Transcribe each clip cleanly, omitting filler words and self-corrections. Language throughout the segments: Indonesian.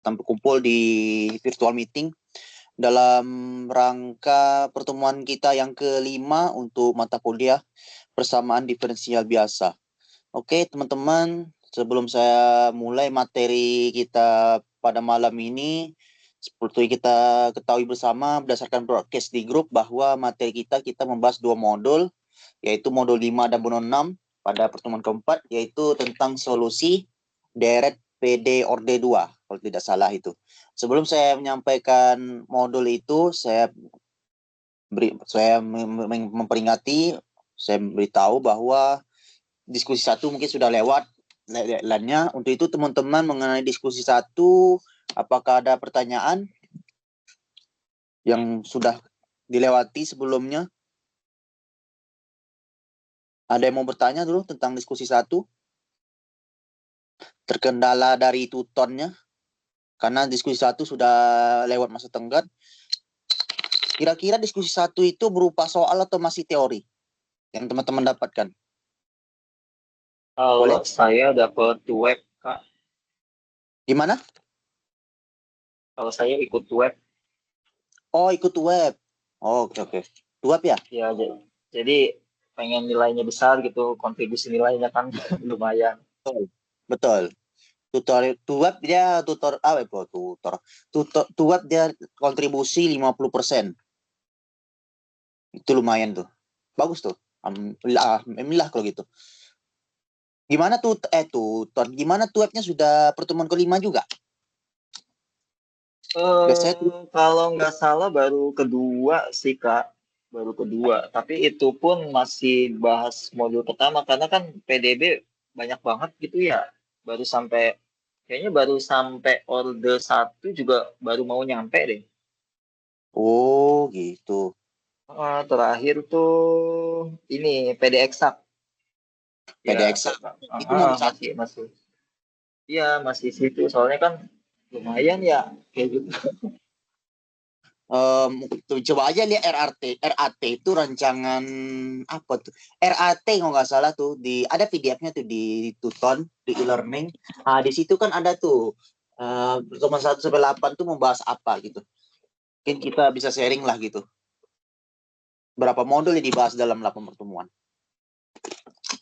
berkumpul di virtual meeting dalam rangka pertemuan kita yang kelima untuk mata kuliah persamaan diferensial biasa. Oke, teman-teman, sebelum saya mulai materi kita pada malam ini, seperti kita ketahui bersama berdasarkan broadcast di grup bahwa materi kita membahas dua modul, yaitu modul 5 dan modul 6 pada pertemuan keempat, yaitu tentang solusi deret PD Orde 2, kalau tidak salah itu. Sebelum saya menyampaikan modul itu, saya memperingati, saya beritahu bahwa diskusi satu mungkin sudah lewat deadline-nya. Untuk itu teman-teman mengenai diskusi satu, apakah ada pertanyaan yang sudah dilewati sebelumnya? Ada yang mau bertanya dulu tentang diskusi satu? Terkendala dari tutornya? Karena diskusi satu sudah lewat masa tenggat. Kira-kira diskusi satu itu berupa soal atau masih teori yang teman-teman dapatkan? Kalau saya dapat web, Kak. Gimana? Kalau saya ikut web. Oh, ikut web. Oh, oke. Web ya? Ya, jadi pengen nilainya besar gitu, kontribusi nilainya kan lumayan. Betul. Web dia web dia kontribusi 50%. Itu lumayan tuh. Bagus tuh. Alhamdulillah kalau gitu. Gimana gimana tuh webnya sudah pertemuan kelima juga? Kalau nggak salah baru kedua sih, Kak. Baru kedua. Tapi itu pun masih bahas modul pertama karena kan PDB banyak banget gitu ya. Kayaknya baru sampai order 1 juga baru mau nyampe deh. Oh, gitu. Terakhir tuh ini PD Eksak. Ya, PDX itu modul satu. masih. Iya, masih situ. Soalnya kan lumayan ya kayak gitu. Coba aja lihat RAT itu rancangan apa tuh? RAT kalau nggak salah tuh ada PDF-nya tuh di Tuton di e-learning. Di situ kan ada tuh pertemuan 1 sampai 8 tuh membahas apa gitu. Mungkin kita bisa sharing lah gitu. Berapa modul yang dibahas dalam 8 pertemuan.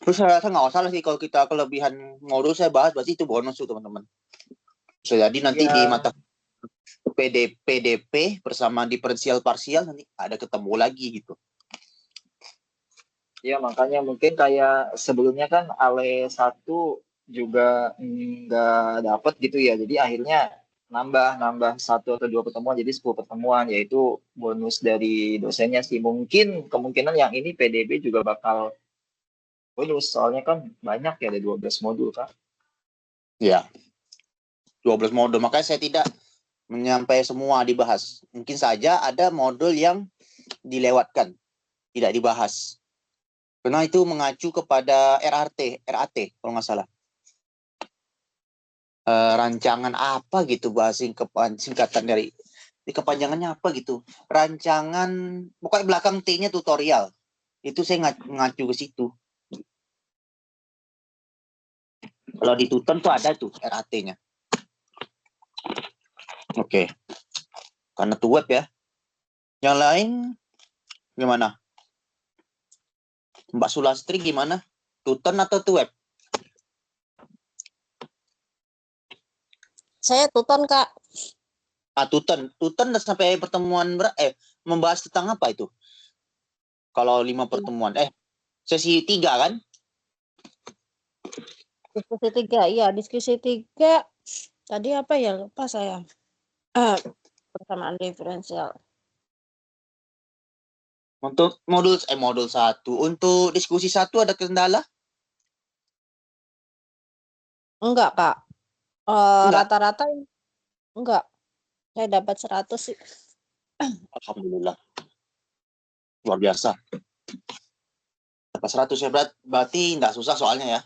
Terus saya rasa nggak salah sih kalau kita kelebihan modul saya bahas, berarti itu bonus tuh teman-teman. Jadi nanti di mata PDP bersama diferensial parsial nanti ada ketemu lagi gitu. Ya, makanya mungkin kayak sebelumnya kan Ale 1 juga nggak dapet gitu ya. Jadi akhirnya nambah 1 atau 2 pertemuan jadi 10 pertemuan, yaitu bonus dari dosennya sih. Mungkin kemungkinan yang ini PDB juga bakal bonus, soalnya kan banyak ya, ada 12 modul, Kak. Ya, 12 modul. Makanya saya tidak menyampaikan semua dibahas. Mungkin saja ada modul yang dilewatkan, tidak dibahas. Karena itu mengacu kepada RAT kalau nggak salah. Rancangan apa gitu bahasa singkatan dari kepanjangannya apa gitu. Rancangan pokoknya belakang T-nya tutorial. Itu saya ngacu ke situ. Kalau di Tuton tuh ada tuh RAT-nya. Oke. Karena tuh web ya. Yang lain gimana? Mbak Sulastri gimana? Tuton atau tuh web? Saya Tuton, Kak. Tuton sampai pertemuan membahas tentang apa itu? Kalau 5 pertemuan. Sesi 3 kan? Diskusi 3, iya. Diskusi 3. Tadi apa ya? Lupa saya. Persamaan diferensial. Untuk modul 1. Untuk diskusi 1 ada kendala? Enggak, Kak. Rata-rata enggak. Saya dapat 100 sih. Alhamdulillah. Luar biasa. Dapat 100 ya, berarti nggak susah soalnya ya.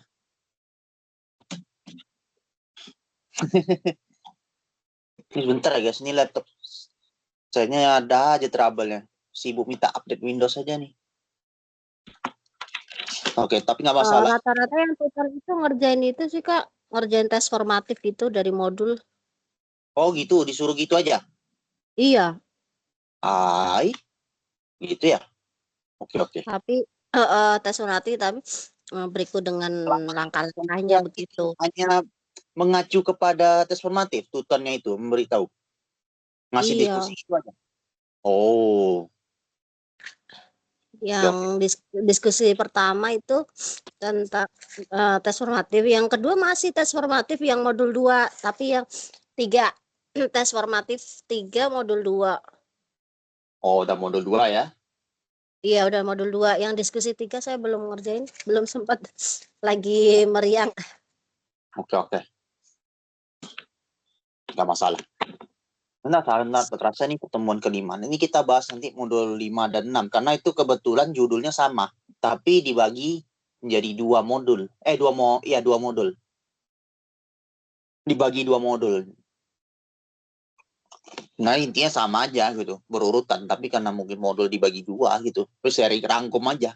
Ini sebentar ya guys, ini laptop saya ada aja trouble-nya. Sibuk minta update Windows aja nih. Oke, tapi nggak masalah. Rata-rata yang Tuton itu ngerjain itu sih, Kak. Ngerjain tes formatif gitu dari modul. Oh gitu, disuruh gitu aja. Iya, Ai, gitu ya. Oke. tapi tes Surati tapi berikut dengan langkah-langkahnya Ya, begitu. hanya mengacu kepada tes formatif, tutornya itu memberitahu. Ngasih Iya, diskusi itu aja. Oh, yang oke. diskusi pertama itu tentang tes formatif, yang kedua masih tes formatif yang modul 2, tapi yang tiga tes formatif 3 modul 2. Oh, udah modul 2 ya. Iya, udah modul 2. Yang diskusi 3 saya belum ngerjain, belum sempat lagi meriang. Oke. Nggak masalah. Karena terasa nih pertemuan kelima. Ini kita bahas nanti modul 5 dan 6. Karena itu kebetulan judulnya sama. Tapi dibagi menjadi dua modul. Dua modul. Dibagi dua modul. Nah, intinya sama aja gitu. Berurutan. Tapi karena mungkin modul dibagi dua gitu. Terus saya rangkum aja.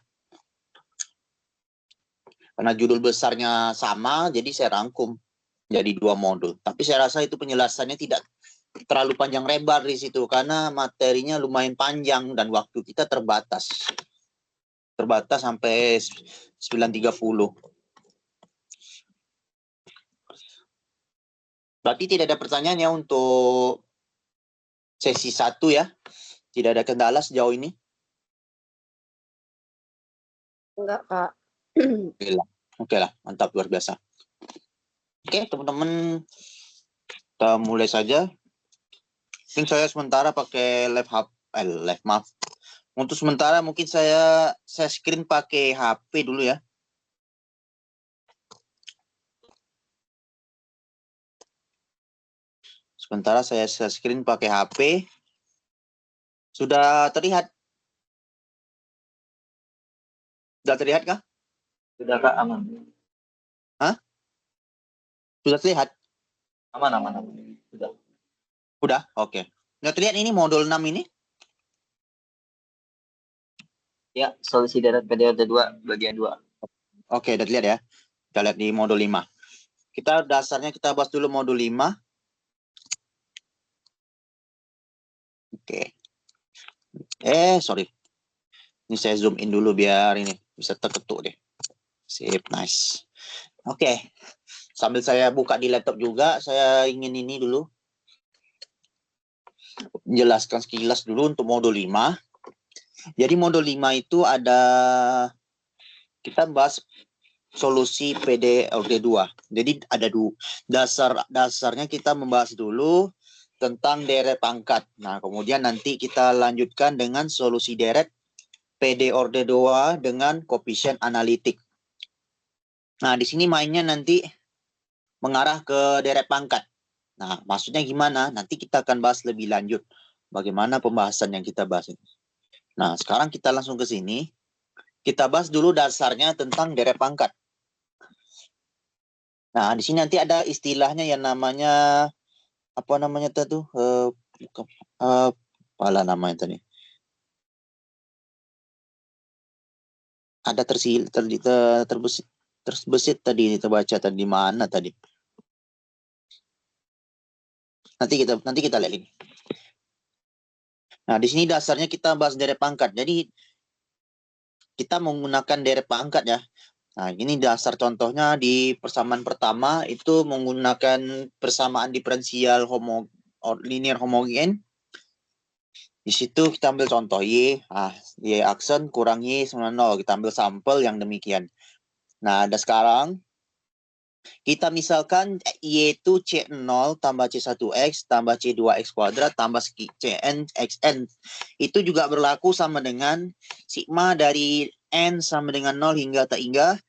Karena judul besarnya sama, jadi saya rangkum jadi dua modul. Tapi saya rasa itu penjelasannya tidak terlalu panjang lebar di situ karena materinya lumayan panjang dan waktu kita terbatas. Terbatas sampai 9.30. Berarti tidak ada pertanyaannya untuk sesi 1 ya. Tidak ada kendala sejauh ini. Enggak, Kak. Oke lah, mantap luar biasa. Oke, teman-teman, kita mulai saja. Mungkin saya sementara pakai live maaf. Untuk sementara mungkin saya screen pakai HP dulu ya. Sementara saya screen pakai HP. Sudah terlihat? Sudah terlihat kah? Sudah Kak, aman. Hah? Sudah terlihat? Aman. Sudah. Udah? Oke. Sudah terlihat ini modul 6 ini? Ya, solusi deret PDRT 2 bagian 2. Oke, udah terlihat ya. Kita lihat di modul 5. Dasarnya kita bahas dulu modul 5. Oke. Sorry. Ini saya zoom in dulu biar ini bisa terketuk deh. Sip, nice. Oke. Sambil saya buka di laptop juga, saya ingin ini dulu. Jelaskan sekilas dulu untuk modul 5. Jadi modul 5 itu ada, kita bahas solusi PDRT 2. Jadi ada dasarnya kita membahas dulu tentang deret pangkat. Nah, kemudian nanti kita lanjutkan dengan solusi deret PDRT 2 dengan koefisien analitik. Nah, di sini mainnya nanti mengarah ke deret pangkat. Nah, maksudnya gimana? Nanti kita akan bahas lebih lanjut bagaimana pembahasan yang kita bahas ini. Nah, sekarang kita langsung ke sini. Kita bahas dulu dasarnya tentang deret pangkat. Nah, di sini nanti ada istilahnya yang namanya apa namanya tuh? Apalah namanya tadi. Ada terbesit tadi terbaca tadi di mana tadi. Nanti kita lihat ini. Nah, di sini dasarnya kita bahas deret pangkat. Jadi kita menggunakan deret pangkat ya. Nah, ini dasar contohnya di persamaan pertama itu menggunakan persamaan diferensial linear homogen. Di situ kita ambil contoh Y aksen kurang Y sama 0. Kita ambil sampel yang demikian. Nah, ada sekarang kita misalkan Y itu C0 tambah C1X tambah C2X kuadrat tambah Cn Xn. Itu juga berlaku sama dengan sigma dari N sama dengan 0 hingga tak hingga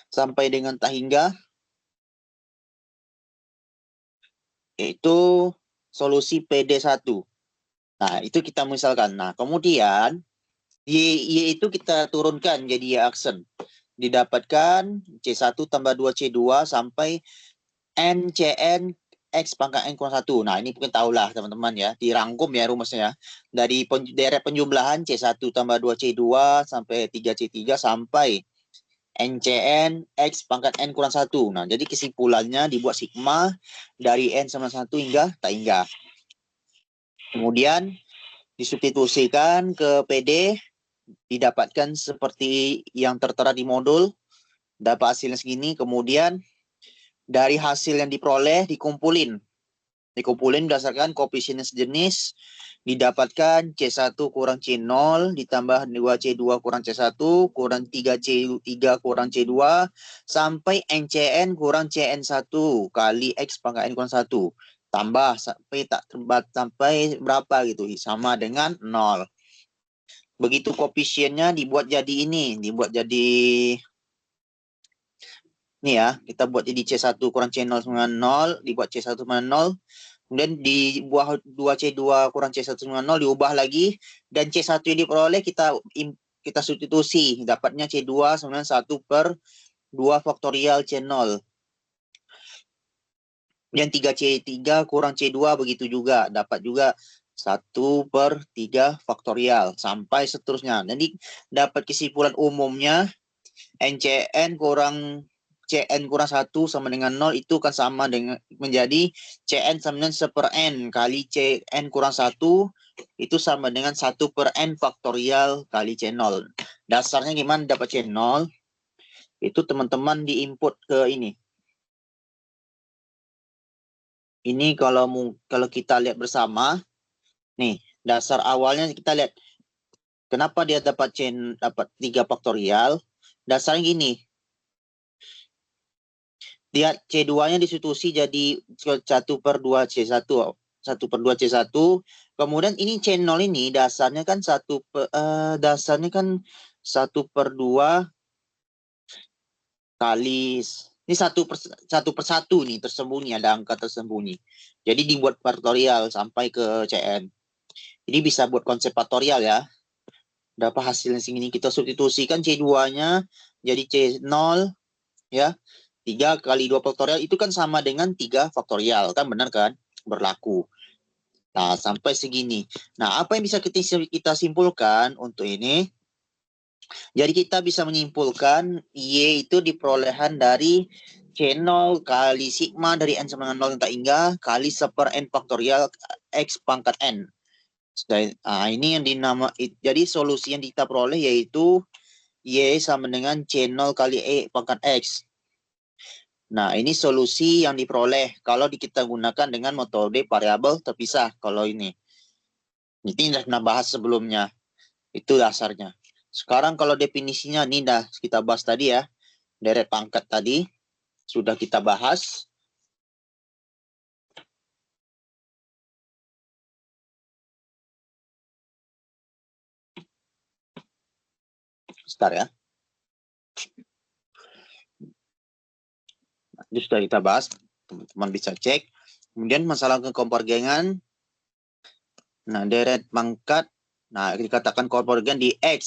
sampai dengan tak hingga. Yaitu solusi PD1. Nah, itu kita misalkan. Nah, kemudian Y itu kita turunkan jadi Y aksen. Didapatkan C1 tambah 2C2 sampai NCN X pangkat N kurang 1. Nah, ini mungkin tahulah teman-teman ya. Dirangkum ya rumusnya ya. Dari deret penjumlahan C1 tambah 2C2 sampai 3C3 sampai NCN X pangkat N kurang 1. Nah, jadi kesimpulannya dibuat sigma dari N sama 1 hingga tak hingga. Kemudian disubstitusikan ke PD, didapatkan seperti yang tertera di modul, dapat hasilnya segini. Kemudian dari hasil yang diperoleh dikumpulin berdasarkan koefisien sejenis, didapatkan C1 kurang C0 ditambah 2C2 kurang C1 kurang 3C3 kurang C2 sampai NCN kurang CN1 kali X pangkat N kurang 1. Tambah sampai tak terbat sampai berapa gitu, sama dengan 0. Begitu koefisiennya dibuat jadi ini, ini ya, kita buat jadi C1 kurang C0 sama 0, dibuat C1 sama 0. Kemudian di buah 2C2 kurang C1 sama 0 diubah lagi, dan C1 yang diperoleh kita substitusi, dapatnya C2 sama 1 per 2 faktorial C0. Dan 3C3 kurang C2 begitu juga, dapat juga 1 per 3 faktorial sampai seterusnya. Jadi dapat kesimpulan umumnya NCN kurang CN kurang 1 sama dengan 0 itu kan sama dengan menjadi CN sama dengan 1 per N kali CN kurang 1 itu sama dengan 1 per N faktorial kali C0. Dasarnya gimana dapat C0? Itu teman-teman diinput ke ini. Ini kalau kita lihat bersama, nih dasar awalnya kita lihat kenapa dia dapat 3 faktorial. Dasarnya gini. Dia C2-nya disubstitusi jadi 1 per 2 C1. 1 per 2 C1. Kemudian ini C0 ini dasarnya kan 1 per 2 kali ini 1 per 1 nih tersembunyi, ada angka tersembunyi. Jadi dibuat faktorial sampai ke CN. Jadi bisa buat konsep faktorial ya. Dapat hasilnya segini, kita substitusikan C2-nya jadi C0 ya. 3 kali 2 faktorial itu kan sama dengan 3 faktorial, kan benar kan? Berlaku. Nah, sampai segini. Nah, apa yang bisa kita simpulkan untuk ini? Jadi kita bisa menyimpulkan Y itu diperolehan dari C0 kali sigma dari N sama dengan 0 tak hingga kali 1 per N faktorial X pangkat N. Nah, ini yang jadi solusi yang kita peroleh yaitu Y sama dengan C0 kali E pangkat X. Nah, ini solusi yang diperoleh kalau kita gunakan dengan metode variabel terpisah. Kalau ini sudah pernah bahas sebelumnya. Itu dasarnya. Sekarang kalau definisinya ini dah kita bahas tadi ya. Deret pangkat tadi sudah kita bahas. Sebentar ya. Itu sudah kita bahas. Teman-teman bisa cek. Kemudian masalah kekonvergengan. Nah, deret pangkat. Nah, dikatakan konvergen di X.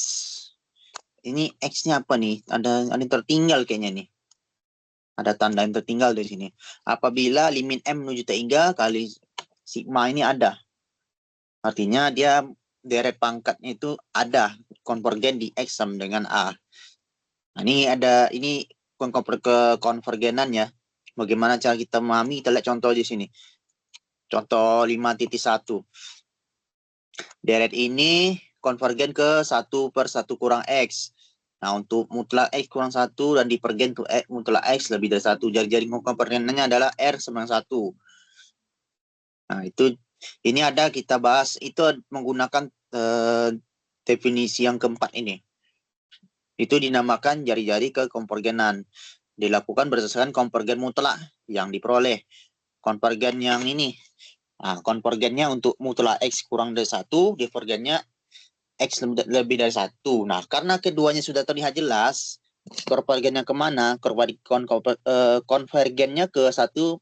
Ini X-nya apa nih? Ada yang tertinggal kayaknya nih. Ada tanda yang tertinggal di sini. Apabila limit M menuju T3 kali sigma ini ada. Artinya dia deret pangkatnya itu ada konvergen di X sama dengan A. Nah, ini konvergenan ya. Bagaimana cara kita memahami? Kita lihat contoh di sini. Contoh 5.1. Deret ini konvergen ke 1 per 1 kurang X. Nah, untuk mutlak X kurang 1 dan divergen untuk mutlak X lebih dari 1. Jari-jari konvergenannya adalah R sama 1. Nah, ini ada kita bahas. Itu menggunakan definisi yang keempat ini. Itu dinamakan jari-jari kekonvergenan. Dilakukan berdasarkan konvergen mutlak yang diperoleh. Konvergen yang ini. Nah, konvergennya untuk mutlak X kurang dari 1, divergennya X lebih dari 1. Nah, karena keduanya sudah terlihat jelas, konvergennya kemana? Konvergennya ke 1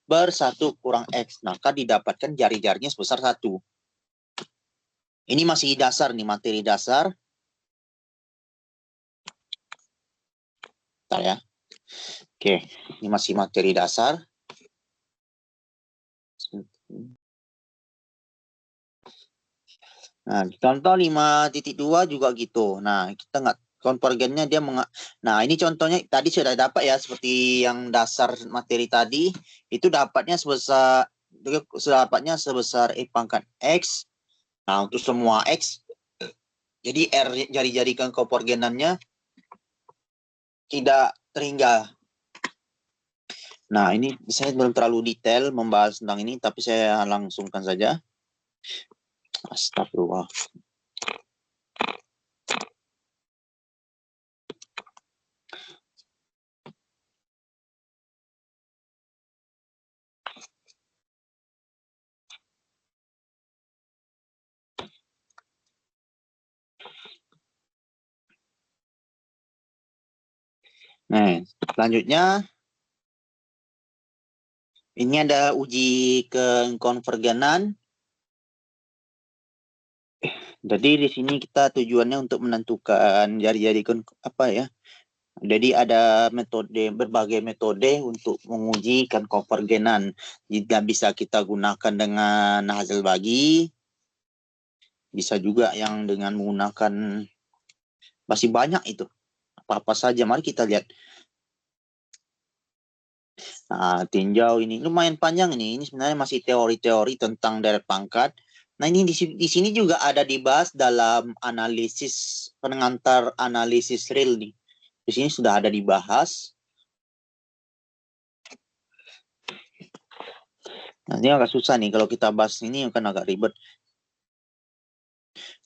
per 1 kurang X. Maka didapatkan jari-jarinya sebesar 1. Ini masih dasar nih, materi dasar. Bentar ya. Oke, ini masih materi dasar. Nah, contoh 5.2 juga gitu. Nah, kita konvergennya dia nah ini contohnya tadi sudah dapat ya, seperti yang dasar materi tadi itu dapatnya sebesar E pangkat X. Nah untuk semua X, jadi R jari-jarikan konvergenannya tidak terhingga. Nah ini saya belum terlalu detail membahas tentang ini, tapi saya langsungkan saja. Astagfirullah. Nah, selanjutnya ini ada uji kekonvergenan. Jadi di sini kita tujuannya untuk menentukan jari-jari apa ya. Jadi ada berbagai metode untuk menguji konvergenan. Jika bisa kita gunakan dengan hasil bagi, bisa juga yang dengan menggunakan, masih banyak itu. Apa-apa saja, mari kita lihat. Nah, tinjau ini lumayan panjang ini. Ini sebenarnya masih teori-teori tentang deret pangkat. Nah, ini di sini juga ada dibahas dalam analisis pengantar analisis real nih. Di sini sudah ada dibahas. Nah, ini agak susah nih kalau kita bahas ini, kan agak ribet.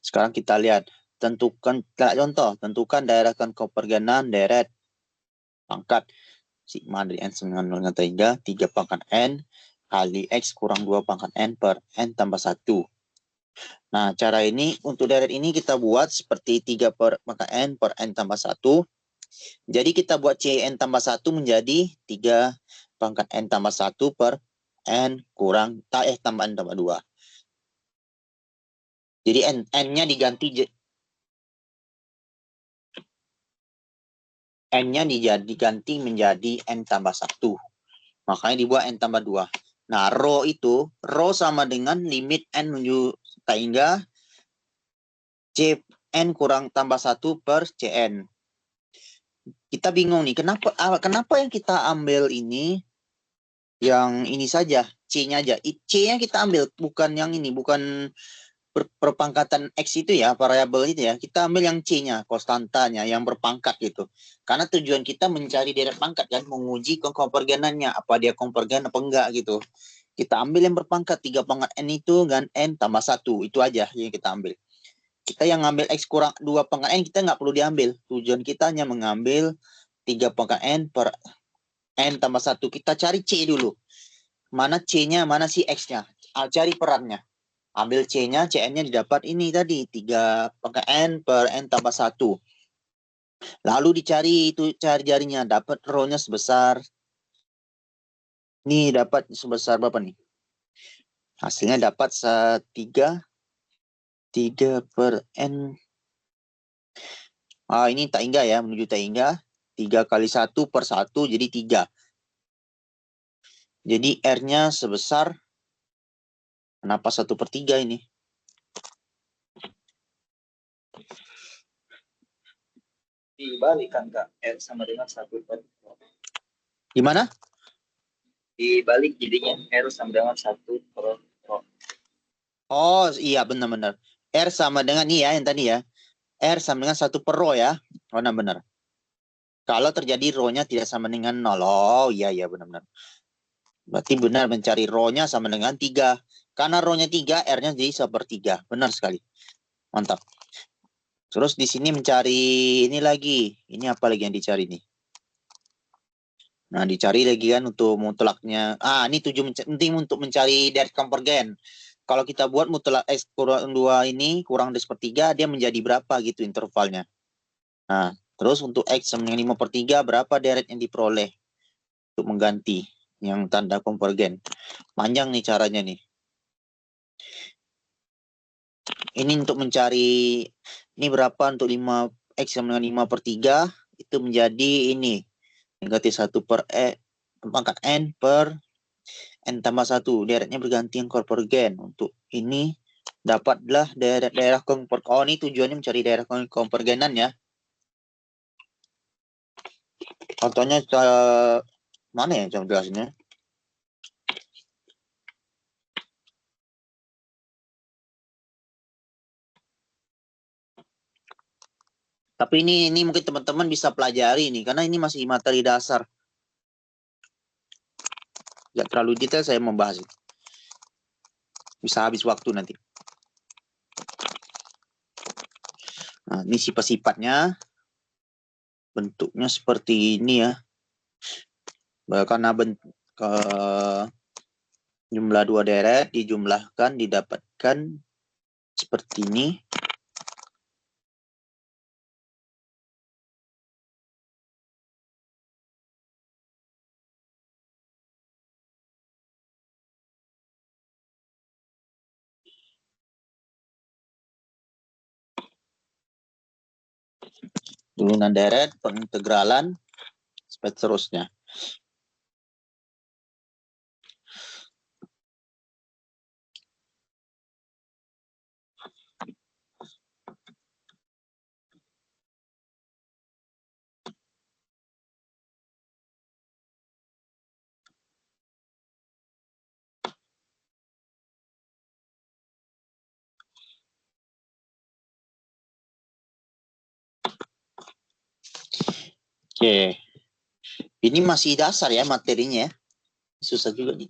Sekarang kita lihat, tentukan daerah konvergenan deret pangkat sigma dari n sama dengan 0,3 pangkat n kali x kurang 2 pangkat n per n tambah 1. Nah, cara ini untuk deret ini kita buat seperti 3 pangkat n per n tambah 1. Jadi kita buat Cn tambah 1 menjadi 3 pangkat n tambah 1 per n kurang tambah n tambah 2. Jadi n-nya diganti menjadi n tambah 1. Makanya dibuat n tambah 2. Nah, rho sama dengan limit n menuju tak hingga Cn kurang tambah 1 per Cn. Kita bingung nih, kenapa yang kita ambil ini, yang ini saja, C-nya aja. C-nya kita ambil, bukan yang ini, bukan perpangkatan X itu ya, variabel itu ya. Kita ambil yang C-nya, konstantanya, yang berpangkat gitu. Karena tujuan kita mencari deret pangkat kan, menguji konvergenannya, apa dia konvergen apa enggak gitu. Kita ambil yang berpangkat 3 pangkat N itu dengan N tambah 1. Itu aja yang kita ambil. Kita yang ngambil X kurang 2 pangkat N, kita nggak perlu diambil. Tujuan kita hanya mengambil 3 pangkat N per N tambah 1. Kita cari C dulu. Mana C-nya, mana si X-nya. Cari perannya. Ambil C-nya, Cn-nya didapat ini tadi. 3 pangkat N per N tambah 1. Lalu dicari itu jari-jarinya. Dapat rho-nya sebesar. Nih dapat sebesar berapa nih? Hasilnya dapat 3 per N. Ini tak hingga ya, menuju tak hingga. 3 kali 1 per 1 jadi 3. Jadi R-nya sebesar, kenapa 1 per 3 ini? Dibalikan Kak, R sama dengan 1 per rho. Gimana? Dibalik jadinya R sama dengan 1 per rho. Oh iya benar-benar. R sama dengan ini ya yang tadi ya. R sama dengan 1 per rho ya. Oh benar. Kalau terjadi rho-nya tidak sama dengan 0. Oh iya benar-benar. Berarti benar mencari rho-nya sama dengan 3. Karena rho-nya 3, R-nya jadi 1/3. Benar sekali. Mantap. Terus di sini mencari ini lagi. Ini apa lagi yang dicari nih? Nah, dicari lagi kan untuk mutlaknya. Ini penting untuk mencari deret konvergen. Kalau kita buat mutlak X kurang 2 ini kurang dari 1/3, dia menjadi berapa gitu intervalnya. Nah, terus untuk X sama dengan 5/3, berapa deret yang diperoleh untuk mengganti yang tanda konvergen. Panjang nih caranya nih. Ini untuk mencari ini berapa untuk 5X sama dengan 5/3 itu menjadi ini negatif 1 per pangkat N per N tambah 1. Deretnya berganti yang konvergen. Untuk ini dapatlah daerah konvergen. Oh, ini tujuannya mencari daerah konvergenan ya. Contohnya mana ya cara jelasinnya? Tapi ini mungkin teman-teman bisa pelajari nih, karena ini masih materi dasar. Nggak terlalu detail saya membahas itu. Bisa habis waktu nanti. Nah, ini sifat-sifatnya. Bentuknya seperti ini ya. Karena jumlah 2 deret dijumlahkan didapatkan seperti ini. Turunan deret, pengintegralan, seterusnya. Oke. Ini masih dasar ya materinya ya. Susah juga nih.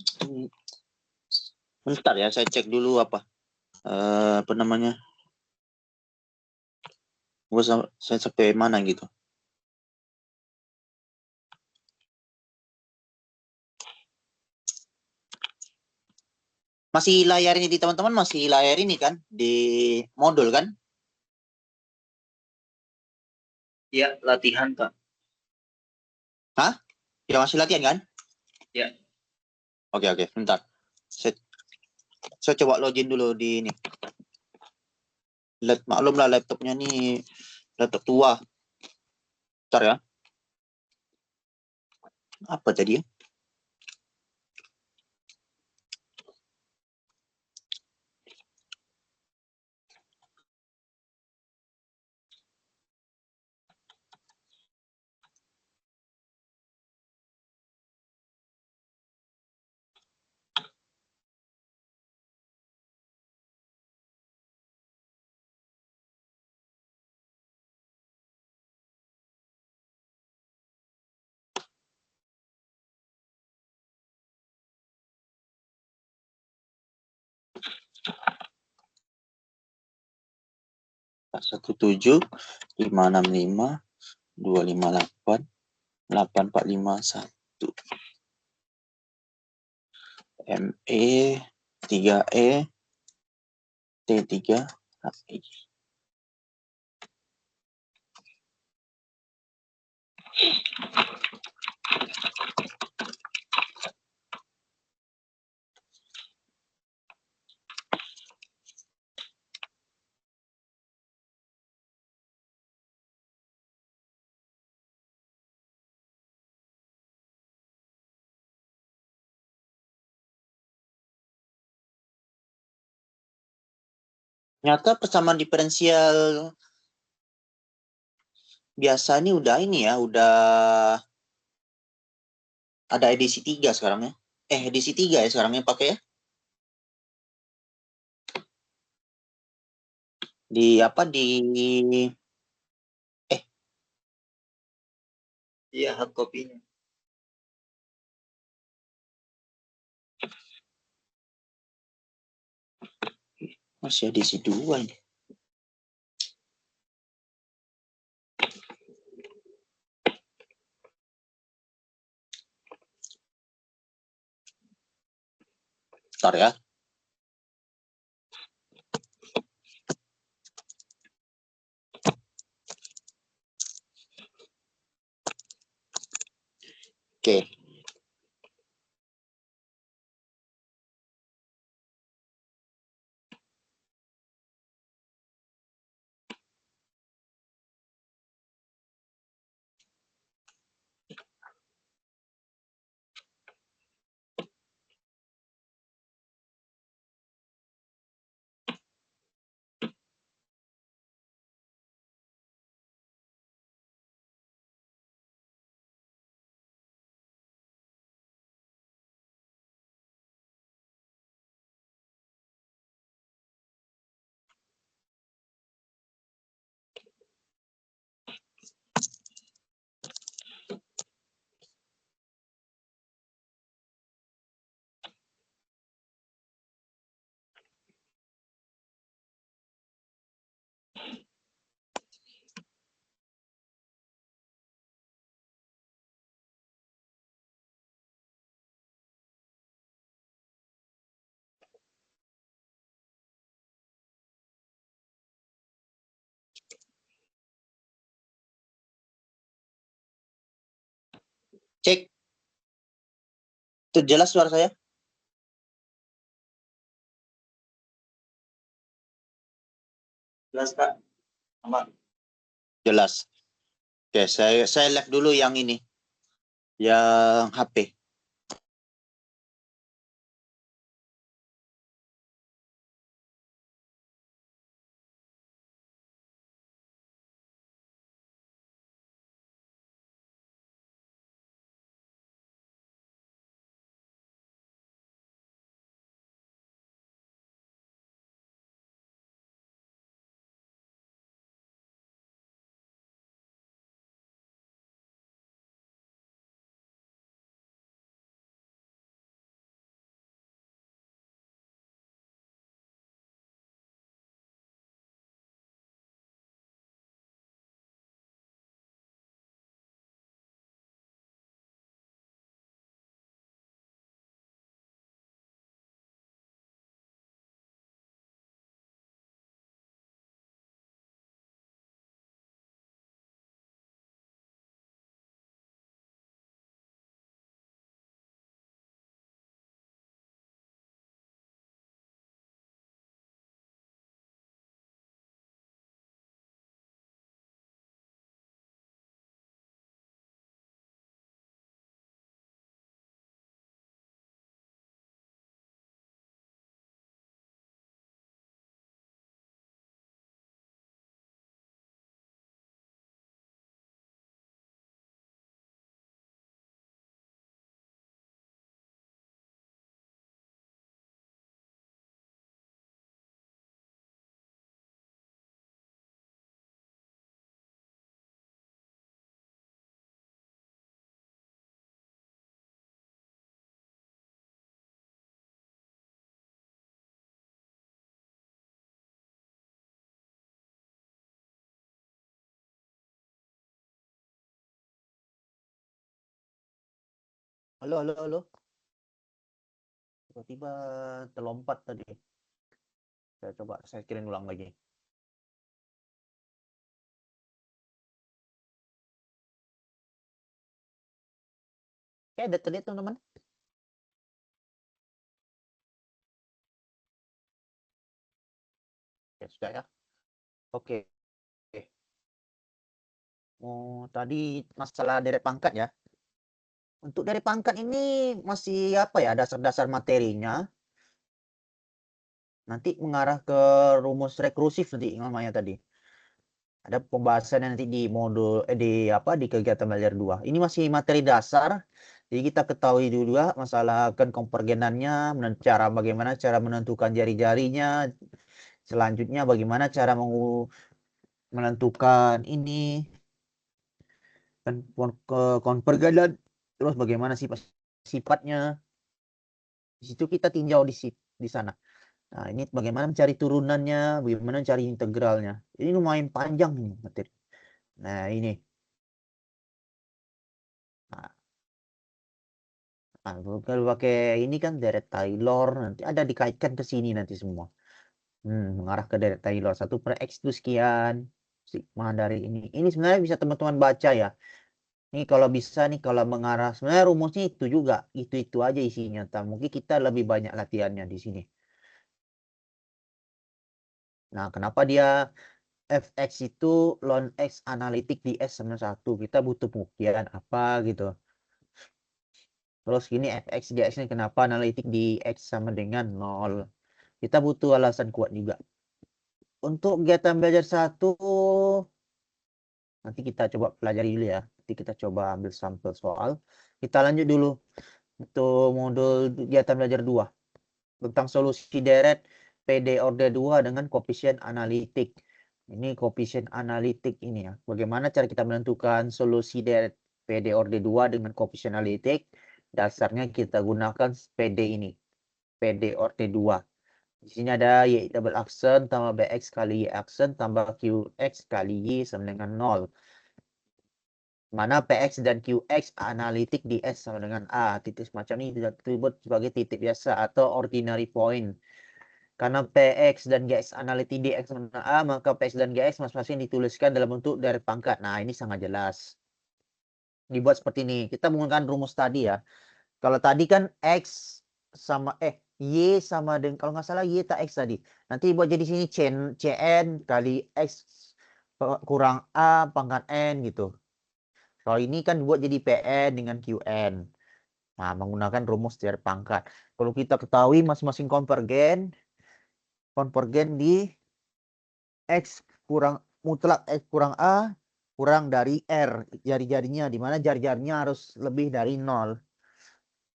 Bentar ya, saya cek dulu apa namanya. Saya sampai mana gitu. Masih layar ini di teman-teman, masih layar ini kan di modul kan? Ya, latihan, Kak. Hah? Ya masih latihan kan? Ya. Oke, bentar. Saya coba login dulu di ini. Maklumlah laptopnya nih laptop tua. Bentar ya. Apa tadi ya? Satu tujuh 565 258 8451 ME 3E T3 HI. Ternyata persamaan diferensial biasa ini udah ada edisi 3 sekarang ya. Edisi 3 ya sekarang ya pakai ya. Di Iya, hard copy-nya. masih edisi 2 ini. Bentar ya. Oke. Cek. Itu jelas suara saya? Jelas Kak. Aman. Jelas. Oke, saya live dulu yang ini. Yang HP. Halo, halo, halo. Tiba-tiba terlompat tadi. Saya kirim ulang lagi. Oke, ada terlihat teman-teman. Ya sudah ya. Oke. Oh, tadi masalah deret pangkat ya. Untuk deret pangkat ini masih apa ya, dasar-dasar materinya. Nanti mengarah ke rumus rekursif nanti namanya tadi. Ada pembahasannya nanti di modul di kegiatan belajar 2. Ini masih materi dasar. Jadi kita ketahui dulu ya masalah konvergenannya, bagaimana cara menentukan jari-jarinya. Selanjutnya bagaimana cara menentukan ini kan konvergenan, terus bagaimana sifatnya. Di situ kita tinjau di sana. Nah, ini bagaimana mencari turunannya, bagaimana mencari integralnya. Ini lumayan panjang nih materi. Nah, ini. Nah, kalau pakai ini kan deret Taylor, nanti ada dikaitkan ke sini nanti semua. Mengarah ke deret Taylor. 1/x itu sekian. Sigma dari ini. Ini sebenarnya bisa teman-teman baca ya. Ini kalau bisa nih, kalau mengarah. Sebenarnya rumusnya itu juga. Itu aja isinya. Mungkin kita lebih banyak latihannya di sini. Nah, kenapa dia fx itu ln x analitik di S sama 1. Kita butuh pembuktian apa gitu. Terus gini fx dx ini kenapa analitik di x sama dengan 0. Kita butuh alasan kuat juga. Untuk kegiatan belajar 1 nanti kita coba pelajari dulu ya. Nanti kita coba ambil sampel soal. Kita lanjut dulu untuk modul kegiatan belajar 2 tentang solusi deret PD order 2 dengan koefisien analitik. Ini koefisien analitik ini ya. Bagaimana cara kita menentukan solusi deret PD order 2 dengan koefisien analitik? Dasarnya kita gunakan PD ini. PD order 2. Di sini ada Y double aksen tambah BX kali Y aksen tambah QX kali Y sama dengan 0. Mana PX dan QX analitik di S sama dengan A. Titik semacam ini disebut sebagai titik biasa atau ordinary point. Karena PX dan GX analitik di X sama dengan A, maka PX dan GX masing-masing dituliskan dalam bentuk deret pangkat. Nah, ini sangat jelas. dibuat seperti ini. Kita menggunakan rumus tadi ya. Kalau tadi kan X sama Y sama dengan, kalau nggak salah Y tak X tadi. Nanti buat jadi sini CN kali X kurang A pangkat N gitu. Kalau ini kan buat jadi PN dengan QN. Nah, menggunakan rumus dari pangkat. Kalau kita ketahui masing-masing konvergen di X kurang mutlak X kurang A kurang dari R jari-jarinya, di mana jari-jarinya harus lebih dari 0.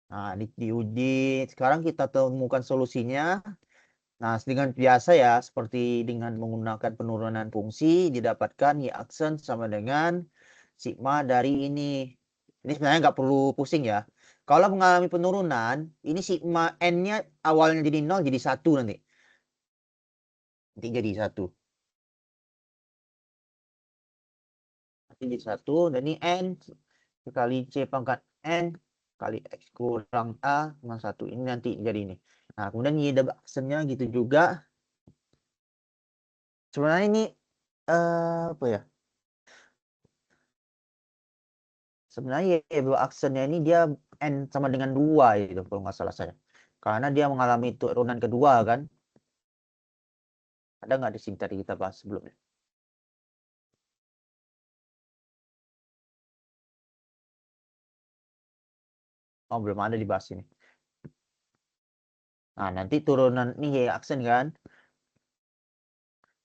Nah, diuji sekarang kita temukan solusinya. Nah, dengan biasa ya, seperti dengan menggunakan penurunan fungsi, didapatkan Y aksen sama dengan sigma dari ini. Ini sebenarnya nggak perlu pusing ya. Kalau mengalami penurunan, ini sigma N-nya awalnya jadi 0, jadi 1 nanti. Nanti jadi 1. Nanti jadi 1, dan ini N kali C pangkat N kali X kurang A sama 1. Ini nanti jadi ini. Nah, kemudian Y double aksennya gitu juga. Sebenarnya ini apa ya? Sebenarnya Y double aksennya ini dia N sama dengan 2 itu kalau nggak salah saya. Karena dia mengalami turunan kedua kan. Ada nggak di sini tadi kita bahas sebelumnya? Oh, belum ada dibahas ini. Nah, nanti turunan ini Y aksen kan.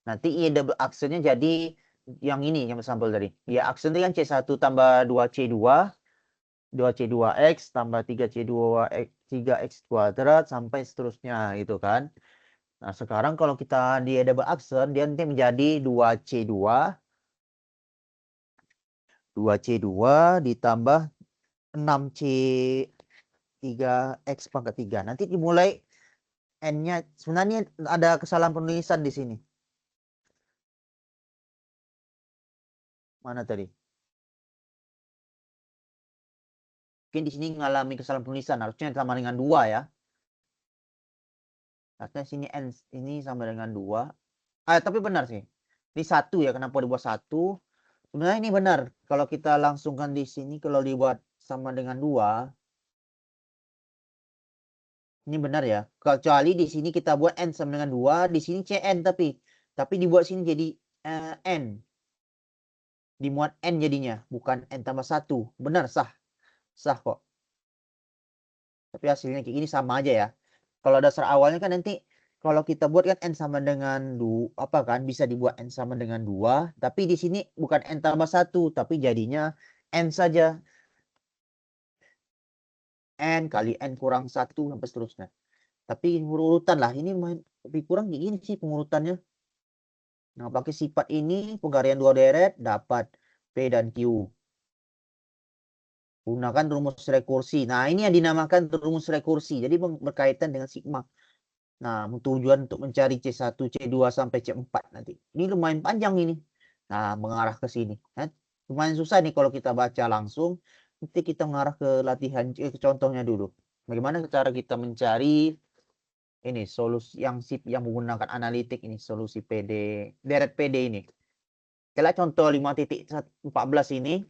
Nanti Y double aksennya jadi yang ini yang sampel tadi. Y aksen itu kan C1 tambah 2C2. 2C2X tambah 3C2X 3X kuadrat sampai seterusnya gitu kan. Nah, sekarang kalau kita di double aksen, dia nanti menjadi 2C2 ditambah 6C3X pangkat 3. Nanti dimulai N-nya, sebenarnya ada kesalahan penulisan di sini. Mana tadi? Mungkin di sini mengalami kesalahan penulisan, harusnya sama dengan 2 ya. Harusnya sini N ini sama dengan 2. Tapi benar sih. Ini 1 ya, kenapa dibuat 1? Sebenarnya ini benar. Kalau kita langsungkan di sini, kalau dibuat sama dengan 2, ini benar ya. Kecuali di sini kita buat N sama dengan 2, di sini CN tapi dibuat sini jadi N. Dimuat N jadinya, bukan N tambah 1. Benar, sah. Sah kok. Tapi hasilnya kayak gini sama aja ya. Kalau dasar awalnya kan nanti kalau kita buat kan N sama dengan 2, apa kan bisa dibuat N sama dengan 2, tapi di sini bukan N tambah 1, tapi jadinya N saja. N kali N kurang 1 sampai seterusnya. Tapi urutan lah, ini lebih kurang kayak gini sih pengurutannya. Nah, pakai sifat ini penggarian 2 deret dapat P dan Q. Gunakan rumus rekursi. Nah, ini yang dinamakan rumus rekursi. Jadi berkaitan dengan sigma. Nah, tujuan untuk mencari C1, C2 sampai C4 nanti. Ini lumayan panjang ini. Nah, mengarah ke sini. Nah, lumayan susah nih kalau kita baca langsung. Nanti kita mengarah ke latihan, ke contohnya dulu. Bagaimana cara kita mencari ini solusi yang menggunakan analitik ini, solusi PD, deret PD ini. Kita lihat contoh 5.14 ini.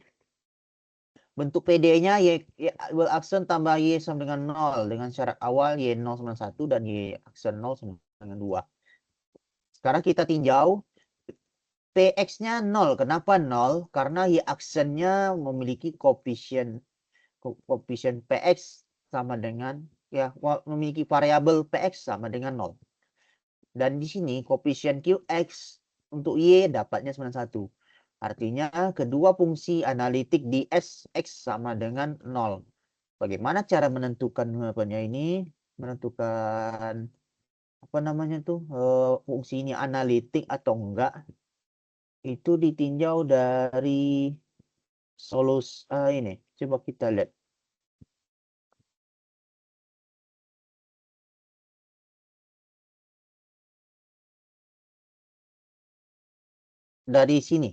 Bentuk PD-nya Y aksen tambah Y sama dengan 0 dengan syarat awal Y 0 sama 1 dan Y aksen 0 sama dengan 2. Sekarang kita tinjau PX-nya 0. Kenapa 0? Karena Y aksennya memiliki koefisien PX sama dengan memiliki variabel PX sama dengan 0. Dan di sini koefisien QX untuk Y dapatnya 91. Artinya kedua fungsi analitik di X sama dengan 0. Bagaimana cara menentukan ini? Menentukan apa namanya tuh fungsi ini analitik atau enggak? Itu ditinjau dari solusi ini. Coba kita lihat. Dari sini.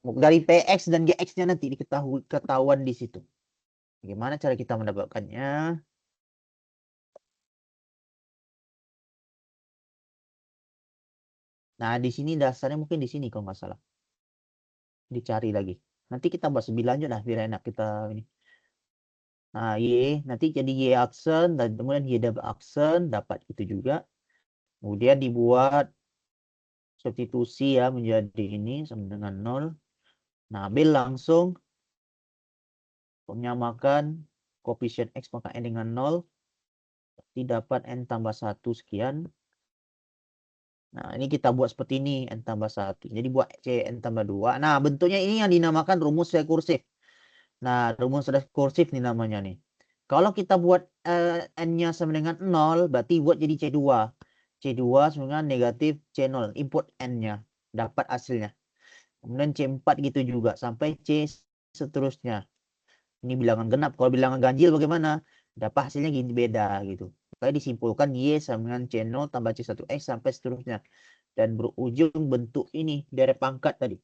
Dari PX dan GX-nya nanti ketahuan di situ. Bagaimana cara kita mendapatkannya? Nah, di sini dasarnya mungkin di sini kalau nggak salah. Dicari lagi. Nanti kita bahas lebih lanjut lah biar enak kita ini. Nah, Y nanti jadi Y aksen dan kemudian Y double aksen dapat itu juga. Kemudian dibuat substitusi ya menjadi ini sama dengan 0. Nah, ambil langsung menyamakan koefisien X maka N dengan 0. Berarti dapat N tambah 1 sekian. Nah, ini kita buat seperti ini, N tambah 1. Jadi buat C, N tambah 2. Nah, bentuknya ini yang dinamakan rumus rekursif. Nah, rumus rekursif nih namanya nih. Kalau kita buat N-nya sama dengan 0, berarti buat jadi C2. C2 sama dengan negatif C0. Input N-nya. Dapat hasilnya. Kemudian C4 gitu juga. Sampai C seterusnya. Ini bilangan genap. Kalau bilangan ganjil bagaimana? Dapat hasilnya gini beda gitu. Makanya disimpulkan Y sama dengan C0 tambah C1X sampai seterusnya. Dan berujung bentuk ini deret pangkat tadi.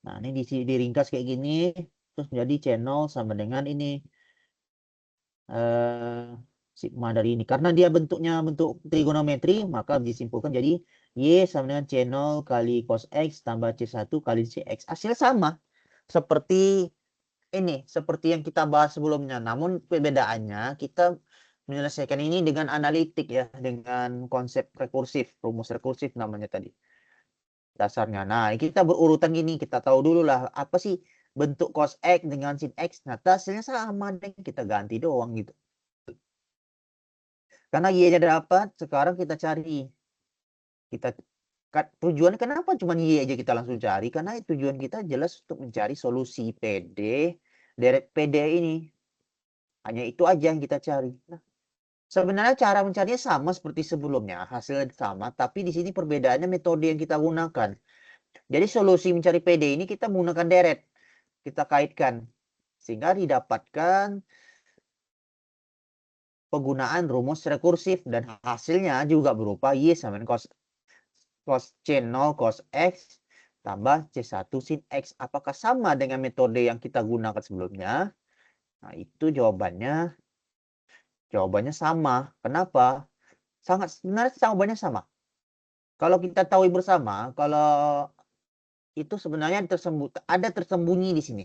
Nah, ini diringkas kayak gini. Terus menjadi C0 sama dengan ini. Sigma dari ini. Karena dia bentuknya bentuk trigonometri, maka disimpulkan jadi Y sama dengan C0 kali cos X tambah C1 kali CX. Hasil sama. Seperti ini, seperti yang kita bahas sebelumnya. Namun perbedaannya kita menyelesaikan ini dengan analitik ya, dengan konsep rekursif, rumus rekursif namanya tadi. Dasarnya. Nah, kita berurutan gini, kita tahu dulu lah apa sih bentuk cos X dengan sin X. Nah, hasilnya sama deh, kita ganti doang gitu. Karena Y-nya dapat, sekarang kita cari. Tujuan kenapa cuma Y aja kita langsung cari? Karena tujuan kita jelas untuk mencari solusi PD deret PD ini. Hanya itu aja yang kita cari. Nah, sebenarnya cara mencarinya sama seperti sebelumnya, hasilnya sama, tapi di sini perbedaannya metode yang kita gunakan. Jadi solusi mencari PD ini kita menggunakan deret. Kita kaitkan sehingga didapatkan penggunaan rumus rekursif dan hasilnya juga berupa Y sama dengan cos C0 cos X tambah C1 sin X. Apakah sama dengan metode yang kita gunakan sebelumnya? Nah, itu jawabannya sama. Kenapa? Sebenarnya jawabannya sama. Kalau kita tahu bersama, kalau itu sebenarnya ada tersembunyi di sini.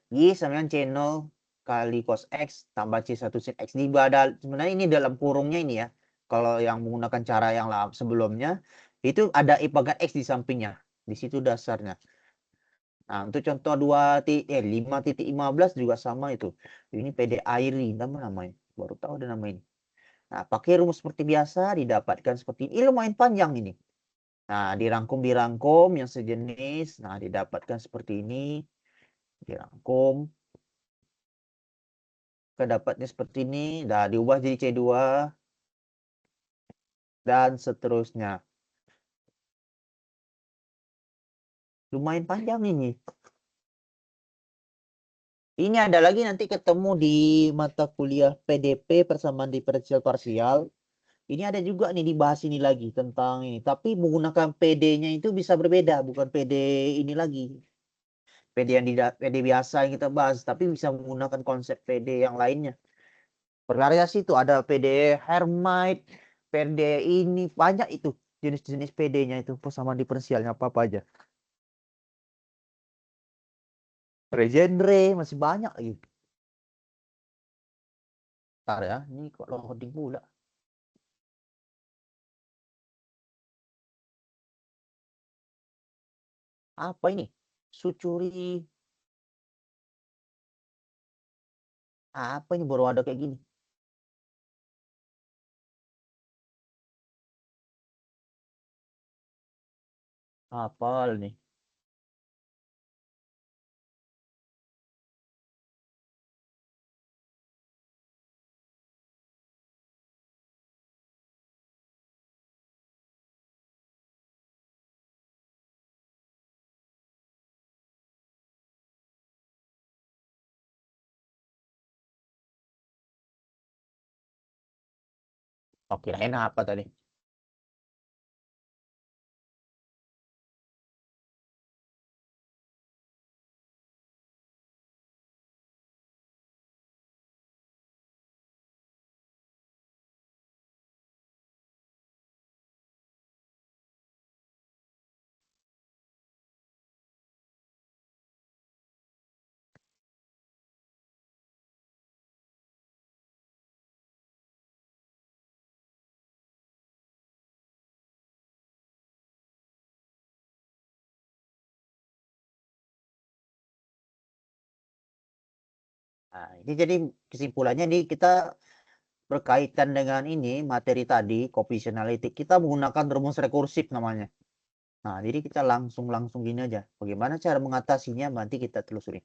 Y sama dengan C0 kali cos X tambah C1 sin X. Sebenarnya ini dalam kurungnya ini ya. Kalau yang menggunakan cara yang sebelumnya, itu ada I pangkat X di sampingnya. Di situ dasarnya. Nah, untuk contoh 5.15 juga sama itu. Ini PD airi, namanya. Baru tahu ada nama ini. Nah, pakai rumus seperti biasa, didapatkan seperti ini. Ini lumayan panjang ini. Nah, dirangkum yang sejenis. Nah, didapatkan seperti ini. Dirangkum. Kedapatnya seperti ini. Nah, diubah jadi C2. Dan seterusnya. Lumayan panjang ini. Ini ada lagi nanti ketemu di mata kuliah PDP persamaan diferensial parsial. Ini ada juga nih dibahas ini lagi tentang ini. Tapi menggunakan PD-nya itu bisa berbeda. Bukan PD ini lagi. PD yang PD biasa yang kita bahas. Tapi bisa menggunakan konsep PD yang lainnya. Bervariasi itu. Ada PD Hermite. PD ini. Banyak itu. Jenis-jenis PD-nya itu. Persamaan diferensialnya apa-apa aja. Regenre. Masih banyak lagi. Bentar ya. Ini kok loading pula. Apa ini? Sucuri. Apa ini baru ada kayak gini? Apal nih. Oh, kirain apa tadi? Nah, ini jadi kesimpulannya nih kita berkaitan dengan ini materi tadi coefficient analytic kita menggunakan rumus rekursif namanya. Nah, jadi kita langsung gini aja. Bagaimana cara mengatasinya nanti kita telusuri.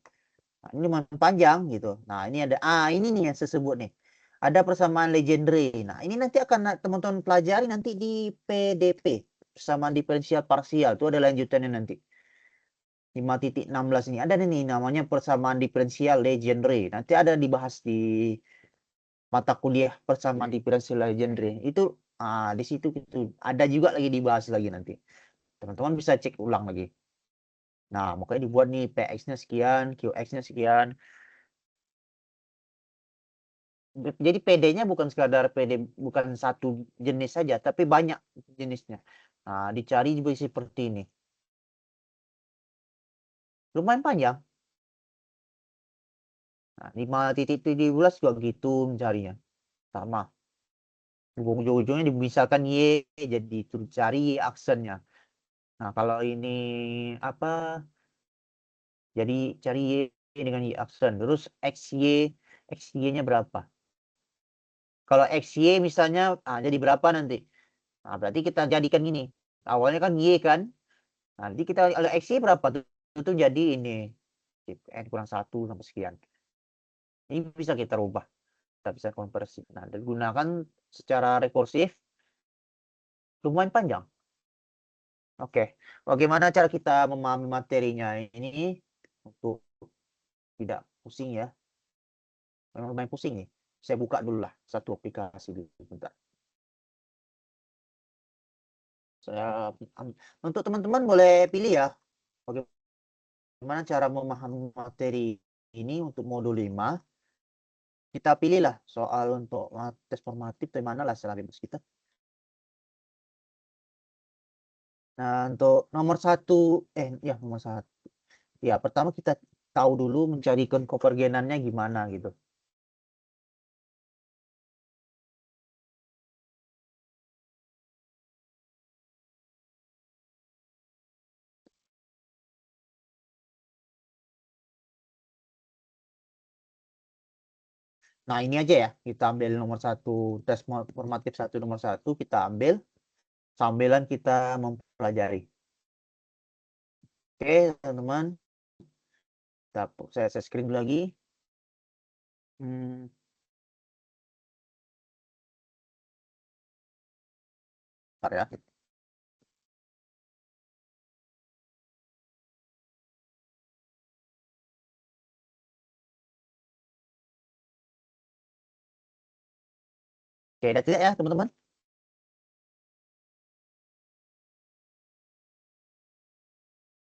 Nah, ini lumayan panjang gitu. Nah, ini ada ini nih yang saya sebut nih. Ada persamaan Legendre. Nah, ini nanti akan teman-teman pelajari nanti di PDP, persamaan diferensial parsial. Itu ada lanjutannya nanti. 5.16 ini ada nih namanya persamaan diferensial Legendre. Nanti ada dibahas di mata kuliah persamaan diferensial Legendre. Itu di situ gitu. Ada juga lagi dibahas lagi nanti. Teman-teman bisa cek ulang lagi. Nah, makanya dibuat nih PX-nya sekian, QX-nya sekian. Jadi PD-nya bukan sekadar PD, bukan satu jenis saja, tapi banyak jenisnya. Nah, dicari juga seperti ini. Lumayan panjang. Nah, 5.17 juga gitu mencarinya. Sama. Ujung-ujungnya misalkan Y, jadi cari Y aksennya. Nah, kalau ini apa? Jadi cari Y dengan Y aksen. Terus XY-nya berapa? Kalau XY misalnya, jadi berapa nanti? Nah, berarti kita jadikan gini. Awalnya kan Y kan. Nanti kita ada XY berapa tuh? Itu jadi ini. N kurang 1 sampai sekian. Ini bisa kita rubah. Kita bisa konversi. Nah, dan gunakan secara rekursif. Lumayan panjang. Oke. Bagaimana cara kita memahami materinya ini untuk tidak pusing ya. Memang lumayan pusing nih. Saya buka dulu lah satu aplikasi dulu. Bentar. Untuk teman-teman boleh pilih ya. Bagaimana cara memahami materi ini untuk modul 5. Kita pilihlah soal untuk tes formatif dari mana lah setelah bebas kita. Nah, untuk nomor 1, nomor 1. Ya, pertama kita tahu dulu mencari konvergenannya gimana gitu. Nah, ini aja ya. Kita ambil nomor 1, tes formatif 1 nomor 1 kita ambil sambilan kita mempelajari. Oke, teman-teman. Saya screen dulu lagi. Bentar ya. Oke, ada tidak ya, teman-teman?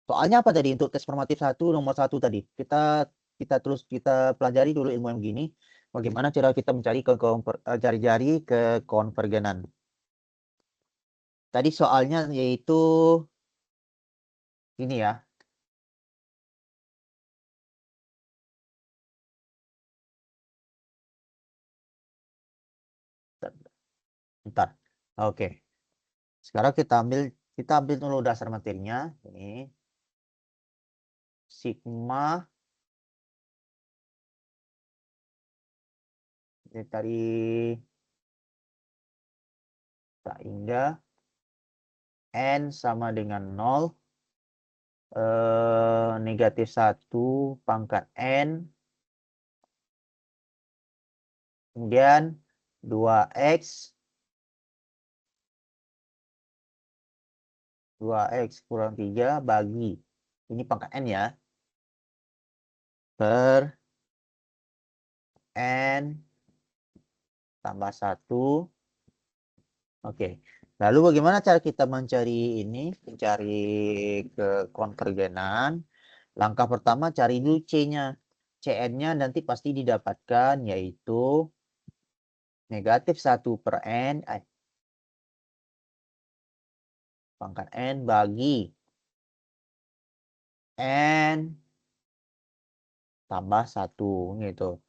Soalnya apa tadi untuk tes formatif 1 nomor 1 tadi? Kita terus kita pelajari dulu ilmu yang gini. Bagaimana cara kita mencari jari-jari ke konvergenan. Tadi soalnya yaitu ini ya. Bentar. Oke. Sekarang kita ambil dulu dasar materinya. Ini sigma dari hingga n sama dengan 0 negatif 1 pangkat n kemudian 2x 2x kurang 3 bagi ini pangkat n ya per n tambah 1. Oke. Lalu bagaimana cara kita mencari ini? Mencari ke konvergenan. Langkah pertama cari dulu C-nya. Cn-nya nanti pasti didapatkan yaitu negatif 1 per n pangkat n bagi n tambah 1 gitu.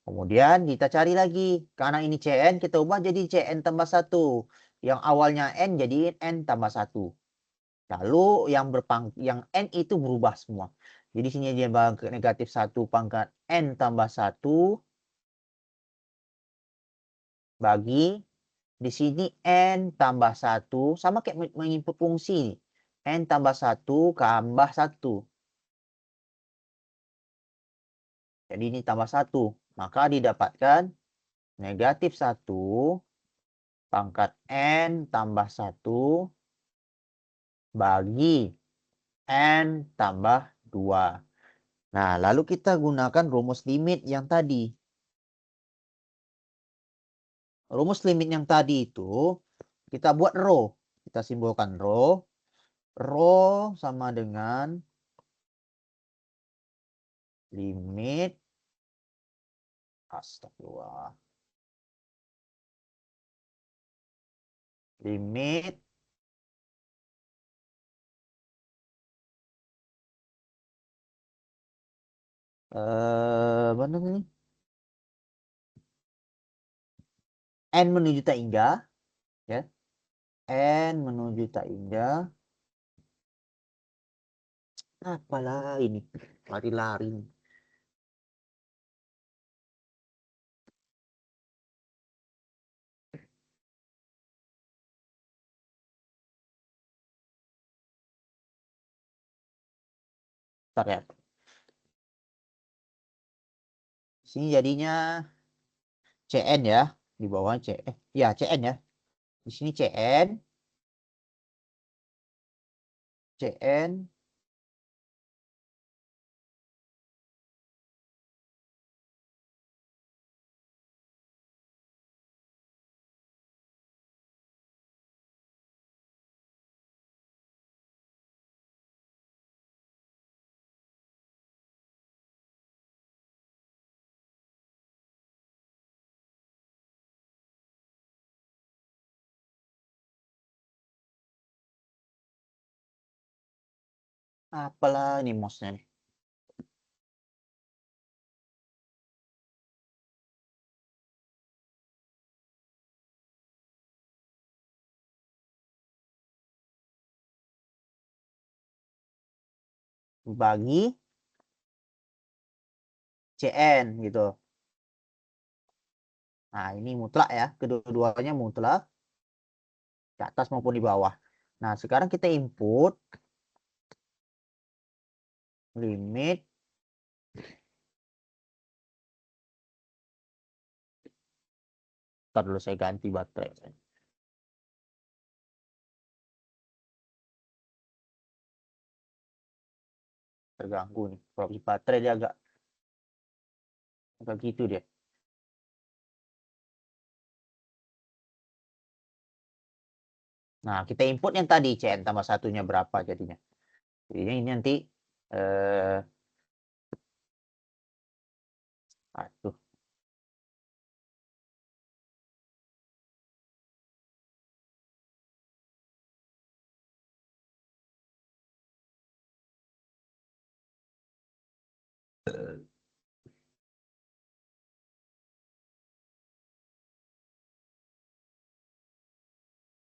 Kemudian kita cari lagi. Karena ini Cn kita ubah jadi Cn tambah 1. Yang awalnya n jadi n tambah 1. Lalu yang n itu berubah semua. Jadi sini dia bagi negatif 1 pangkat N tambah 1 bagi di sini N tambah 1 sama kayak menginput fungsi nih. N tambah 1 tambah 1. Jadi ini tambah 1. Maka didapatkan negatif 1 pangkat N tambah 1 bagi N tambah 2. Nah, lalu kita gunakan rumus limit yang tadi. Rumus limit yang tadi itu kita buat rho. Kita simbolkan rho. Rho sama dengan limit. Astagfirullah. Limit mana nih? N menuju tak hingga, ya. N menuju tak hingga. Apalah ini? Lari-lari. Bentar ya. Sini jadinya CN ya. Di bawah ya CN ya. Di sini CN. CN. Apalah ini mouse-nya nih. Bagi CN gitu. Nah, ini mutlak ya. Kedua-duanya mutlak. Di atas maupun di bawah. Nah, sekarang kita input limit Ntar dulu saya ganti baterai. Terganggu nih. Kalau di baterai dia agak gitu dia. Nah, kita input yang tadi CN tambah satunya berapa jadinya. Jadi ini nanti aduh.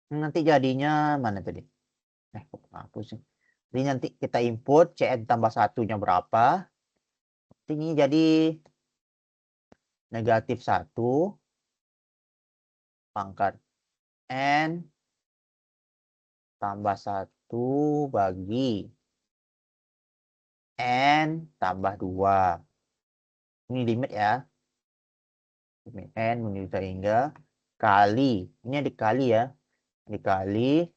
Nanti jadinya mana tadi? Kok hapus sih. Jadi nanti kita input CN tambah satunya berapa. Ini jadi negatif 1 pangkat N tambah 1 bagi N tambah 2. Ini limit ya. Limit N menuju hingga kali. Ini dikali ya. Dikali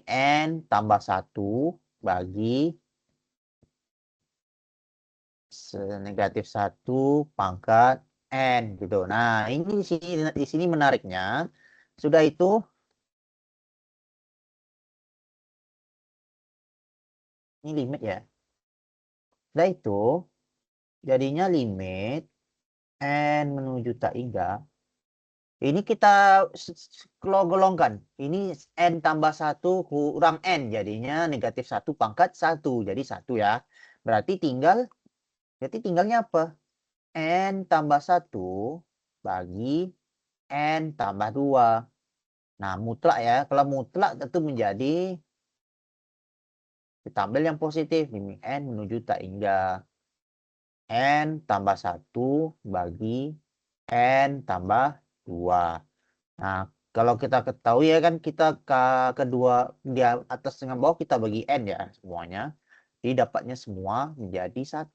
N tambah 1 bagi negatif 1 pangkat N gitu. Nah, ini di sini menariknya sudah itu ini limit ya. Sudah itu jadinya limit N menuju tak hingga. Ini kita golongkan. Ini N tambah 1 kurang N. Jadinya negatif 1 pangkat 1. Jadi 1 ya. Berarti tinggalnya apa? N tambah 1 bagi N tambah 2. Nah, mutlak ya. Kalau mutlak tentu menjadi Kita ambil yang positif, ini N menuju tak hingga. N tambah 1 bagi N tambah 2. Nah, kalau kita ketahui ya kan kita kedua di atas dengan bawah kita bagi N ya semuanya. Jadi dapatnya semua menjadi 1.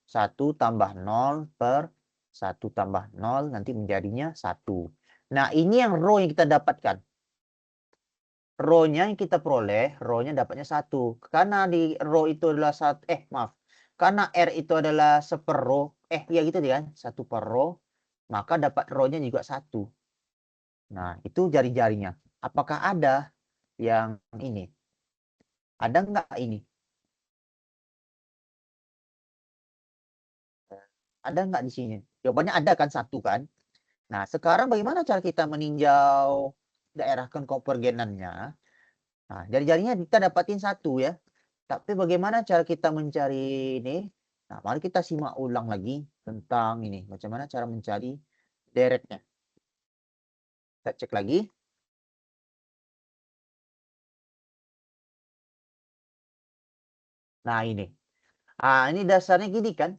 1 tambah 0 per 1 tambah 0 nanti menjadinya 1. Nah, ini yang row yang kita dapatkan. Row-nya yang kita peroleh, row-nya dapatnya 1. Karena di row itu adalah maaf. Karena R itu adalah seper-row, ya gitu kan, 1 per row, maka dapat row-nya juga 1. Nah, itu jari-jarinya. Apakah ada yang ini? Ada nggak ini? Ada nggak di sini? Jawabannya ada kan, 1 kan? Nah, sekarang bagaimana cara kita meninjau daerah konvergenannya? Nah, jari-jarinya kita dapatin 1 ya. Tapi bagaimana cara kita mencari ini? Nah, mari kita simak ulang lagi tentang ini. Bagaimana cara mencari deretnya. Kita cek lagi. Nah, ini. Ini dasarnya gini kan.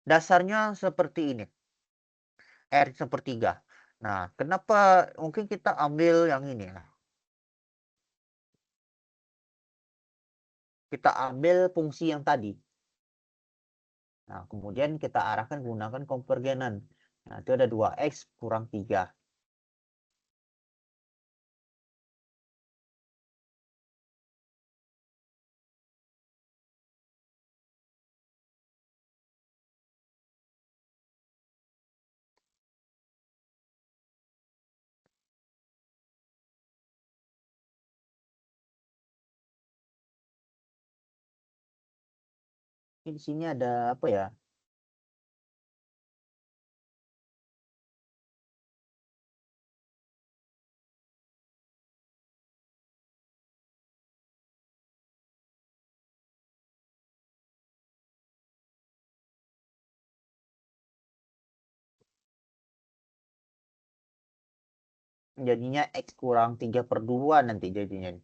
Dasarnya seperti ini. R sepertiga. Nah, kenapa mungkin kita ambil yang ini lah. Kita ambil fungsi yang tadi. Nah, kemudian kita arahkan gunakan konvergenan. Nah, itu ada 2x kurang 3. Di sini ada apa ya? Jadinya x kurang 3/2 nanti jadinya.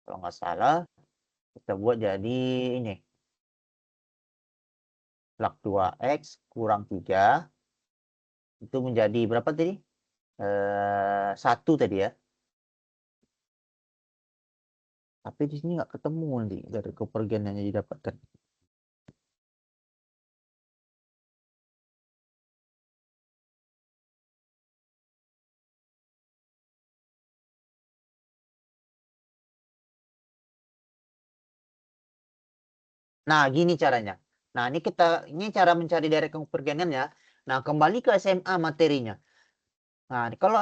Kalau nggak salah, kita buat jadi ini. Log 2x kurang 3. Itu menjadi berapa tadi? 1 tadi ya. Tapi di sini nggak ketemu nanti dari konvergen yang didapatkan. Nah, gini caranya. Nah, ini cara mencari deret konvergennya ya. Nah, kembali ke SMA materinya. Nah, kalau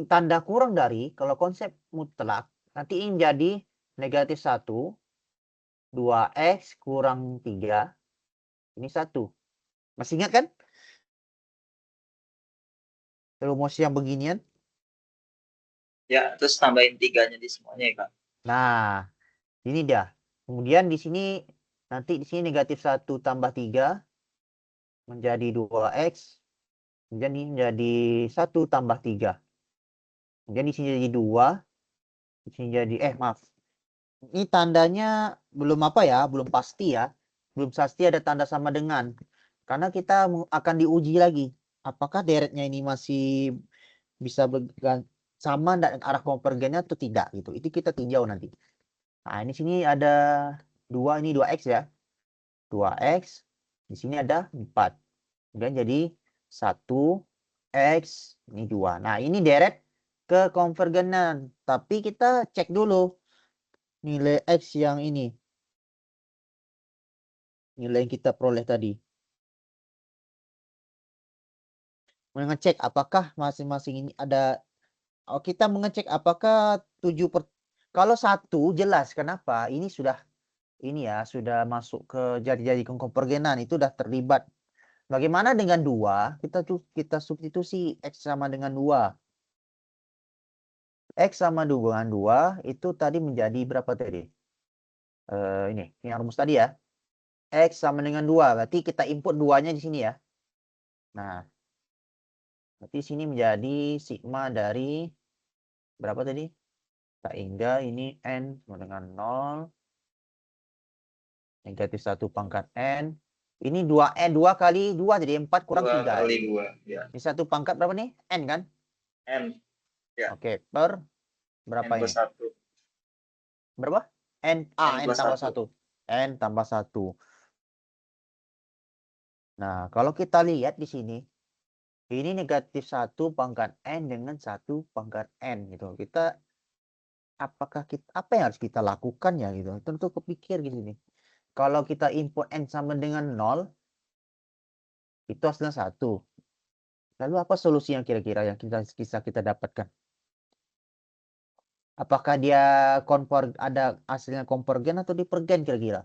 tanda kurang dari, kalau konsep mutlak, nanti ini jadi negatif 1, 2x kurang 3, ini 1. Masih ingat kan? Rumus yang beginian. Ya, terus tambahin 3-nya di semuanya ya, Kak. Nah, ini dia. Kemudian di sini, nanti di sini negatif 1 tambah 3, menjadi 2x. Kemudian ini menjadi 1 tambah 3. Kemudian di sini jadi 2. Di sini jadi, maaf. Ini tandanya belum apa ya, belum pasti ya. Belum pasti ada tanda sama dengan. Karena kita akan diuji lagi. Apakah deretnya ini masih bisa sama dengan arah konvergennya atau tidak gitu. Itu kita tinjau nanti. Nah, ini sini ada 2, ini 2x ya. 2x. Di sini ada 4. Kemudian jadi 1x, ini 2. Nah, ini deret ke konvergenan. Tapi kita cek dulu nilai x yang ini. Nilai yang kita peroleh tadi. Mengecek apakah masing-masing ini ada. Kita mengecek apakah 7 per. Kalau 1 jelas kenapa? Ini sudah sudah masuk ke jari-jari konvergenan, itu sudah terlibat. Bagaimana dengan 2? Kita substitusi x sama dengan 2. X sama dengan 2 itu tadi menjadi berapa tadi? Ini yang rumus tadi ya. X sama dengan 2. Berarti kita input 2-nya di sini ya. Nah, berarti sini menjadi sigma dari berapa tadi? Tak hingga ini N sama dengan 0. Negatif 1 pangkat N. Ini 2N, 2 kali 2 jadi 4 kurang 2 3. kali 2. Ya. Ini 1 pangkat berapa nih? N kan? N. Ya. Oke, per berapa N ini? plus 1. Berapa? N N plus tambah 1. N tambah 1. Nah, kalau kita lihat di sini, ini negatif 1 pangkat N dengan 1 pangkat N gitu. Kita apa yang harus kita lakukan ya gitu. Tentu kepikir gitu nih. Kalau kita input N sama dengan 0, itu hasilnya 1. Lalu apa solusi yang kira-kira yang bisa kita dapatkan? Apakah dia ada hasilnya konvergen atau divergen kira-kira?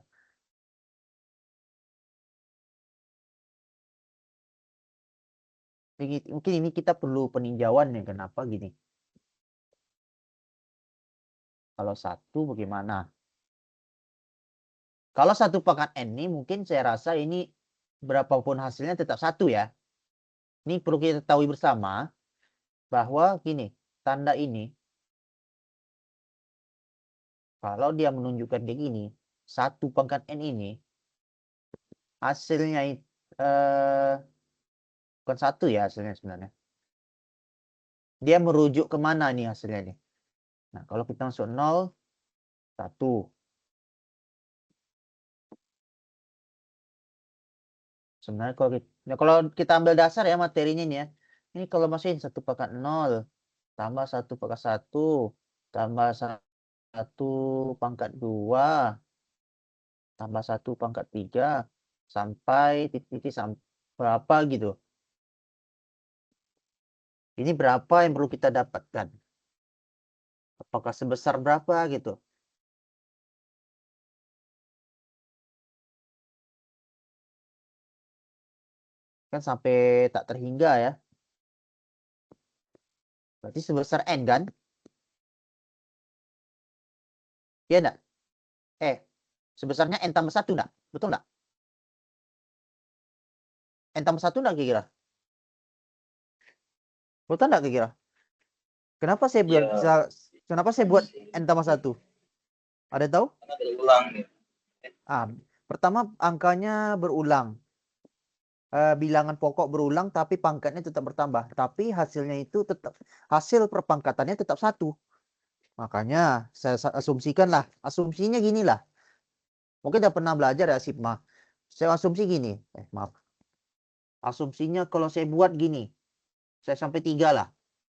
Mungkin ini kita perlu peninjauan ya, kenapa gini? Kalau 1 bagaimana? Kalau 1 pangkat N ini mungkin saya rasa ini berapapun hasilnya tetap 1 ya. Ini perlu kita ketahui bersama bahwa gini, tanda ini kalau dia menunjukkan kayak gini, 1 pangkat N ini hasilnya bukan 1 ya hasilnya sebenarnya. Dia merujuk kemana nih hasilnya nih? Nah, kalau kita masuk 0, 1. Sebenarnya kalau kita ambil dasar ya materinya ini ya. Ini kalau masukin 1 pangkat 0 tambah 1 pangkat 1 tambah 1 pangkat 2 tambah 1 pangkat 3 sampai titik-titik berapa gitu. Ini berapa yang perlu kita dapatkan? Apakah sebesar berapa gitu? Kan sampai tak terhingga ya. Berarti sebesar N kan? Iya enggak? Sebesarnya N tambah 1 enggak? Betul enggak? N tambah 1 enggak kira-kira? Betul enggak kira-kira? Kenapa saya Ya, kenapa saya buat N tambah 1? Ada tahu? karena berulang nih. Pertama angkanya berulang. Bilangan pokok berulang tapi pangkatnya tetap bertambah. Tapi hasilnya itu tetap hasil perpangkatannya tetap 1. Makanya saya asumsikan lah. Asumsinya gini lah. Mungkin udah pernah belajar ya Sigma. Saya asumsi gini. Maaf. Asumsinya kalau saya buat gini. Saya sampai 3 lah.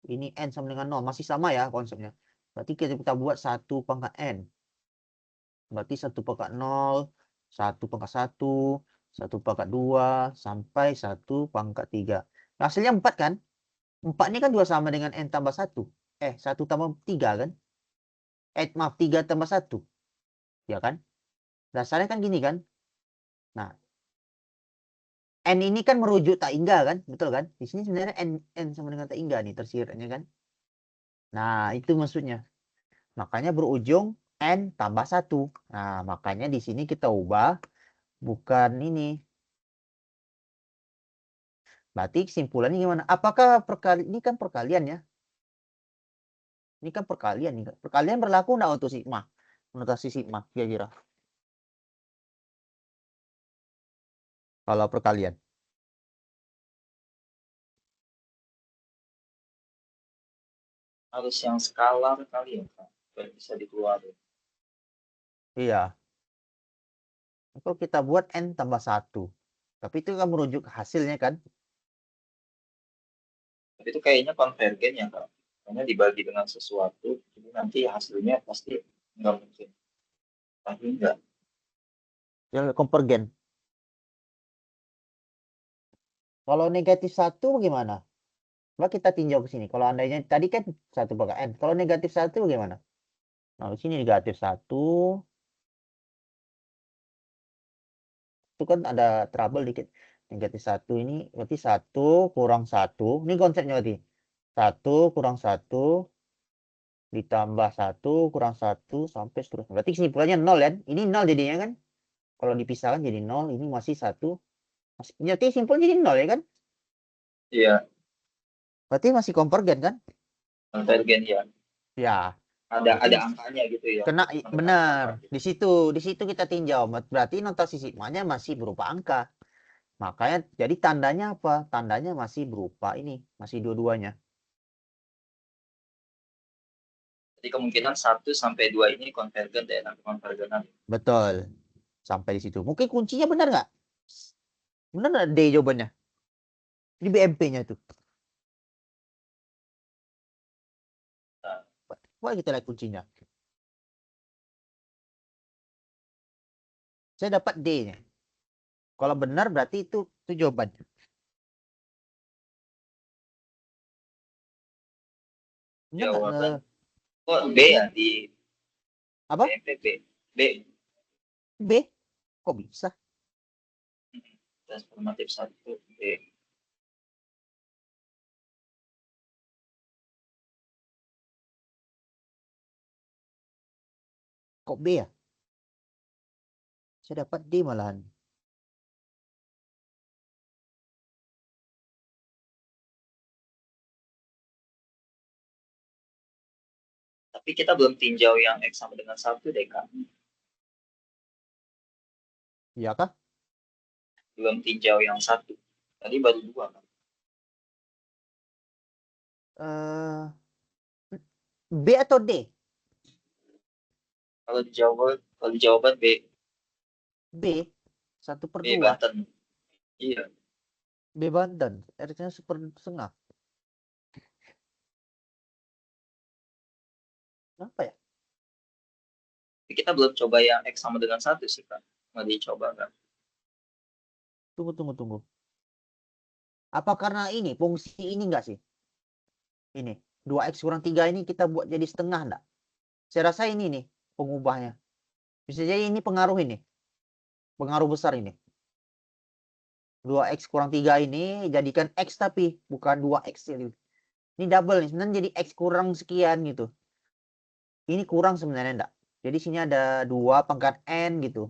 Ini N sama dengan 0. Masih sama ya konsepnya. Berarti kita buat 1 pangkat N. Berarti 1 pangkat 0. 1 pangkat 1. 1 pangkat 2 sampai 1 pangkat 3. Hasilnya 4 kan? 4 ini kan juga sama dengan N tambah 1. 1 tambah 3 kan? Maaf, 3 tambah 1. Ya kan? Dasarnya kan gini kan? Nah, N ini kan merujuk tak hingga kan? Betul kan? Di sini sebenarnya N sama dengan tak hingga nih tersiratnya kan? Nah, itu maksudnya. Makanya berujung N tambah 1. Nah, makanya di sini kita ubah bukan ini. Berarti kesimpulannya gimana? Apakah ini kan perkalian ya? Ini kan perkalian nih. Perkalian berlaku enggak untuk sigma? Notasi sigma kira-kira. Kalau perkalian. Harus yang skalar kali ya, Kak. Biar bisa dikeluarin. Iya. Kalau kita buat N tambah 1. Tapi itu kan merujuk ke hasilnya kan? Tapi itu kayaknya konvergen ya, Kak. Karena dibagi dengan sesuatu, jadi nanti hasilnya pasti nggak mungkin. Tapi enggak. Ya, konvergen. Kalau negatif 1 bagaimana? Coba kita tinjau ke sini. Kalau andainya tadi kan 1 pangkat N. Kalau negatif 1 bagaimana? Nah, di sini negatif 1. Itu kan ada trouble dikit. Negatif 1 ini berarti 1 kurang 1. Ini konsepnya berarti. 1 kurang 1 ditambah 1 kurang 1 sampai seterusnya. Berarti kesimpulannya 0 kan? Ini 0 jadinya kan? Kalau dipisahkan jadi 0. Ini masih 1. Berarti simpul jadi 0 ya kan? Iya, Berarti masih konvergen kan? konvergen ya. Ya, Ada berarti angkanya gitu ya kena untuk menentukan benar. angka gitu. Di situ kita tinjau. Berarti notasi sigmanya masih berupa angka. Makanya jadi tandanya apa? Tandanya masih berupa ini, masih dua-duanya. Jadi kemungkinan 1 sampai 2 ini konvergen ya, nanti konvergenan. Betul. Sampai di situ. Mungkin kuncinya benar nggak? Benar nggak D jawabannya? Ini BMP-nya itu. Wah, kita lihat kuncinya. Saya dapat D-nya. Kalau benar berarti itu jawabannya. Benar nggak? Jawaban oh B ya di Apa? BMPB. B B? Kok bisa? transformatif 1 B. Kok B ya? Saya dapat D malahan. Tapi kita belum tinjau yang X sama dengan 1 deh kan. Iya kah? Belum tinjau yang 1. Tadi baru 2 kan. Eh, B atau D? Kalau di jawaban B, B. 1/2. B Banten. Iya. B Banten. R-nya 1/2. Kenapa ya? Tapi kita belum coba yang X sama dengan 1 sih kan. Nggak dicoba kan. Tunggu. Apa karena ini fungsi ini enggak sih? Ini 2x kurang 3 ini kita buat jadi setengah enggak? Saya rasa ini nih pengubahnya. Bisa jadi ini pengaruh ini. Pengaruh besar ini. 2x kurang 3 ini jadikan x tapi bukan 2x ini. Ini double nih. Sebenarnya jadi x kurang sekian gitu. Ini kurang sebenarnya enggak? Jadi sini ada 2 pangkat n gitu.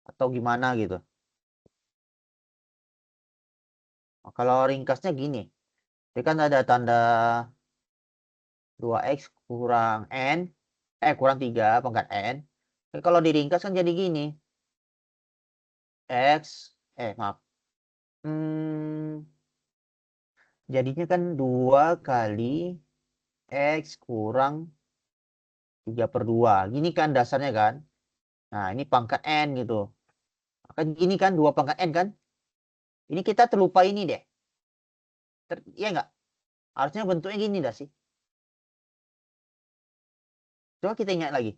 Atau gimana gitu. Nah, kalau ringkasnya gini. Ini kan ada tanda 2x kurang n. Kurang 3 pangkat n. Kalau diringkas kan jadi gini. Maaf. Jadinya kan 2 kali x kurang 3/2. Gini kan dasarnya kan. Nah, ini pangkat n gitu. Kan gini kan 2 pangkat n kan. Ini kita terlupa ini deh. Iya nggak? Harusnya bentuknya gini dah sih. Coba kita ingat lagi.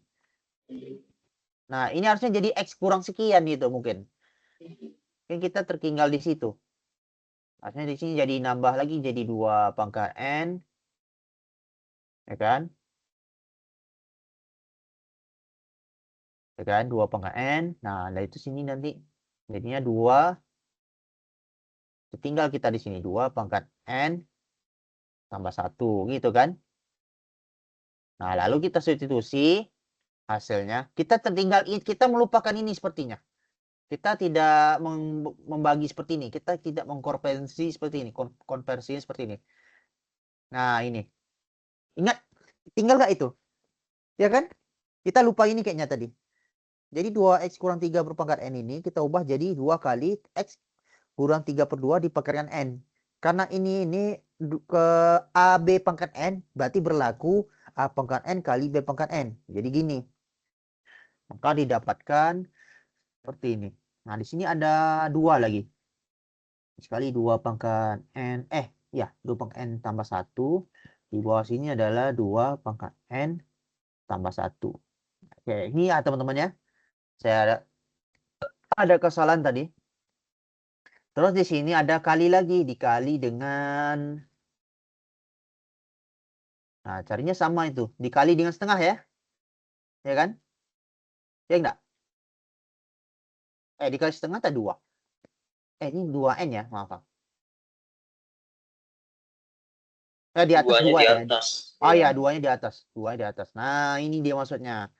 Nah, ini harusnya jadi x kurang sekian gitu mungkin. Kan kita tertinggal di situ. Harusnya di sini jadi nambah lagi jadi 2 pangkat n. Ya kan? Ya kan? 2 pangkat n. Nah, dari itu sini nanti jadinya 2. Tinggal kita di sini 2 pangkat n tambah 1 gitu kan. Nah, lalu kita substitusi hasilnya. Kita melupakan ini sepertinya. Kita tidak membagi seperti ini. Kita tidak mengkonversi seperti ini. Konversi seperti ini. Nah, ini. Ingat, tinggal nggak itu? Ya kan? Kita lupa ini kayaknya tadi. Jadi 2x kurang 3 berpangkat n ini kita ubah jadi 2 kali x kurang 3/2 dipakaikan n. Karena ini ke AB pangkat n berarti berlaku A pangkat n kali B pangkat n. Jadi gini. Maka didapatkan seperti ini. Nah, di sini ada 2 lagi. Sekali 2 pangkat n. 2 pangkat n tambah 1. Di bawah sini adalah 2 pangkat n tambah 1. Oke, ini ya teman-teman ya. Saya ada kesalahan tadi. Terus di sini ada kali lagi. Dikali dengan... Nah, carinya sama itu. Dikali dengan setengah ya. Ya kan? Ya enggak? Dikali setengah ada 2. Ini 2n ya. Maaf. Di atas 2 Duanya di ya. atas. Oh Ya. ya, 2-nya di atas. 2 di atas. Nah, ini dia maksudnya.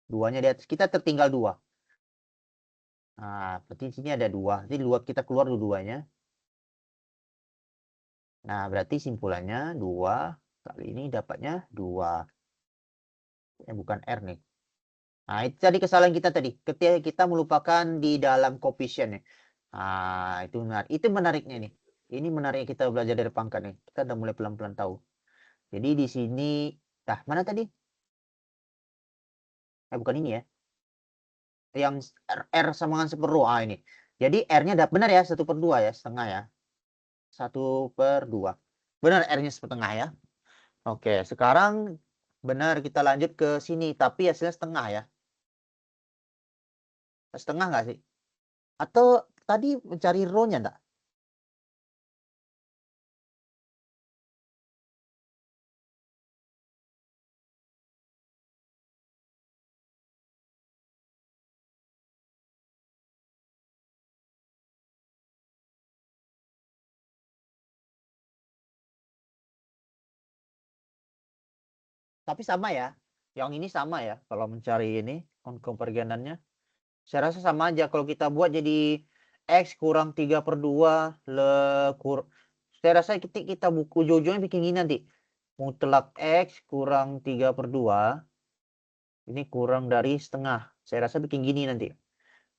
2-nya di atas. Kita tertinggal 2. Nah, berarti di sini ada 2. Jadi kita keluar dua-duanya. Nah, berarti simpulannya 2 kali ini dapatnya 2. Bukan R nih. Nah, itu tadi kesalahan kita tadi. Ketika kita melupakan di dalam koefisien ya. Nah, itu menarik. Itu menariknya nih. Ini menariknya kita belajar dari pangkat nih. Kita udah mulai pelan-pelan tahu. Jadi di sini, mana tadi? Bukan ini ya. Yang R sama dengan 1/2. Ini. Jadi R-nya benar ya, 1/2 ya, setengah ya. 1/2. Benar R-nya setengah ya. Oke, sekarang benar kita lanjut ke sini. Tapi hasilnya setengah ya. Setengah nggak sih? Atau tadi mencari row-nya enggak? Tapi sama ya. Yang ini sama ya. Kalau mencari ini konvergenannya. Saya rasa sama aja. Kalau kita buat jadi X kurang 3/2 saya rasa kita buku ujung-ujungnya bikin gini nanti. Mutlak X kurang 3/2. Ini kurang dari setengah. Saya rasa bikin gini nanti.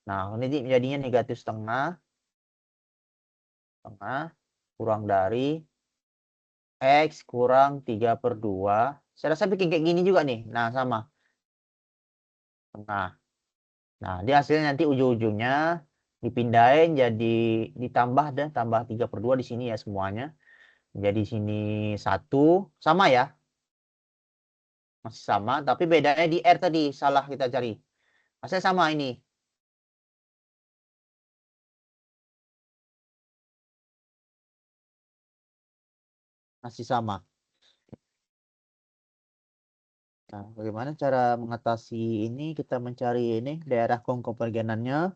Nah, ini jadinya negatif setengah. Setengah kurang dari X kurang 3/2. Saya rasa bikin kayak gini juga nih. Nah, sama. Setengah. Nah, dia hasilnya nanti ujung-ujungnya dipindahin jadi ditambah dan tambah 3/2 di sini ya semuanya. Jadi sini 1 sama ya. Masih sama, tapi bedanya di R tadi salah kita cari. Hasilnya sama ini. Masih sama. Nah, bagaimana cara mengatasi ini? Kita mencari ini daerah konvergenannya.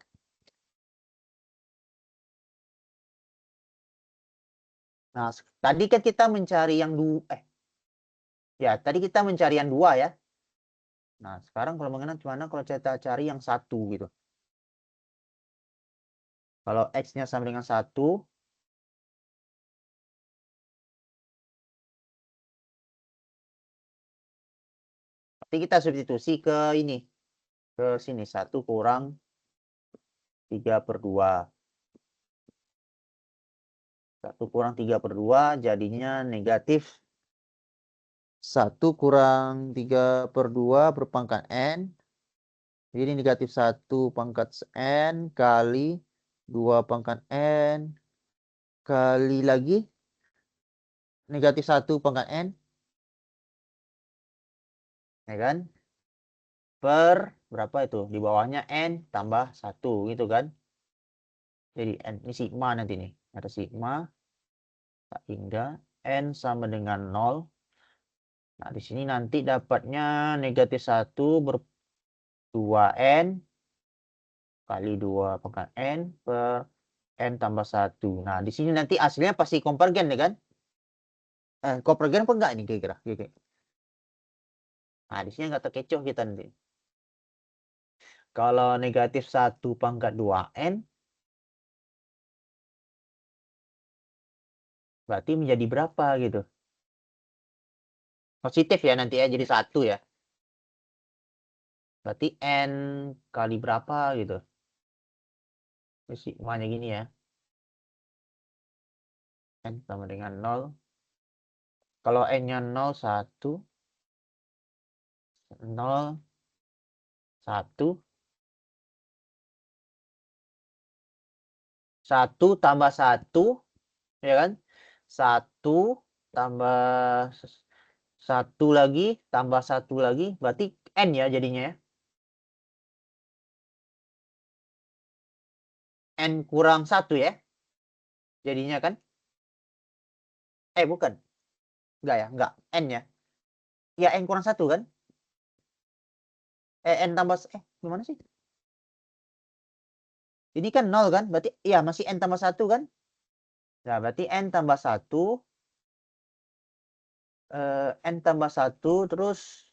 Nah, tadi kan kita mencari yang tadi kita mencari yang 2 ya. Nah, sekarang kalau mengenai gimana kalau kita cari yang 1 gitu. Kalau X-nya sama dengan 1, berarti kita substitusi ke ini. Ke sini 1 kurang 3/2. 1 kurang 3/2 jadinya negatif 1 kurang 3/2 berpangkat N. Jadi negatif 1 pangkat N kali 2 pangkat N kali lagi negatif 1 pangkat N. Ya kan? Per berapa itu? Di bawahnya N tambah 1 gitu kan? Jadi N ini sigma nanti nih. Ada sigma hingga N sama dengan 0. Nah, di sini nanti dapatnya negatif 1 2N kali 2 pangkat N per N tambah 1. Nah, di sini nanti hasilnya pasti konvergen ya kan? Konvergen apa enggak ini kira-kira? Nah, di sini nggak terkecoh kita nanti. Kalau negatif 1 pangkat 2N, berarti menjadi berapa gitu? Positif ya nanti ya, jadi 1 ya. Berarti N kali berapa gitu. Terus sigmanya gini ya. N sama dengan 0. Kalau N-nya 0, 1. 0, 1. 1 tambah 1. Ya kan? 1 tambah 1 lagi. Tambah 1 lagi. Berarti N ya jadinya ya. N kurang 1 ya. Jadinya kan. Bukan. Enggak ya. Enggak. N ya. Ya N kurang 1 kan. N tambah. Gimana sih? Ini kan 0 kan. Berarti iya masih N tambah 1 kan. Nah berarti N tambah 1. N tambah 1 terus.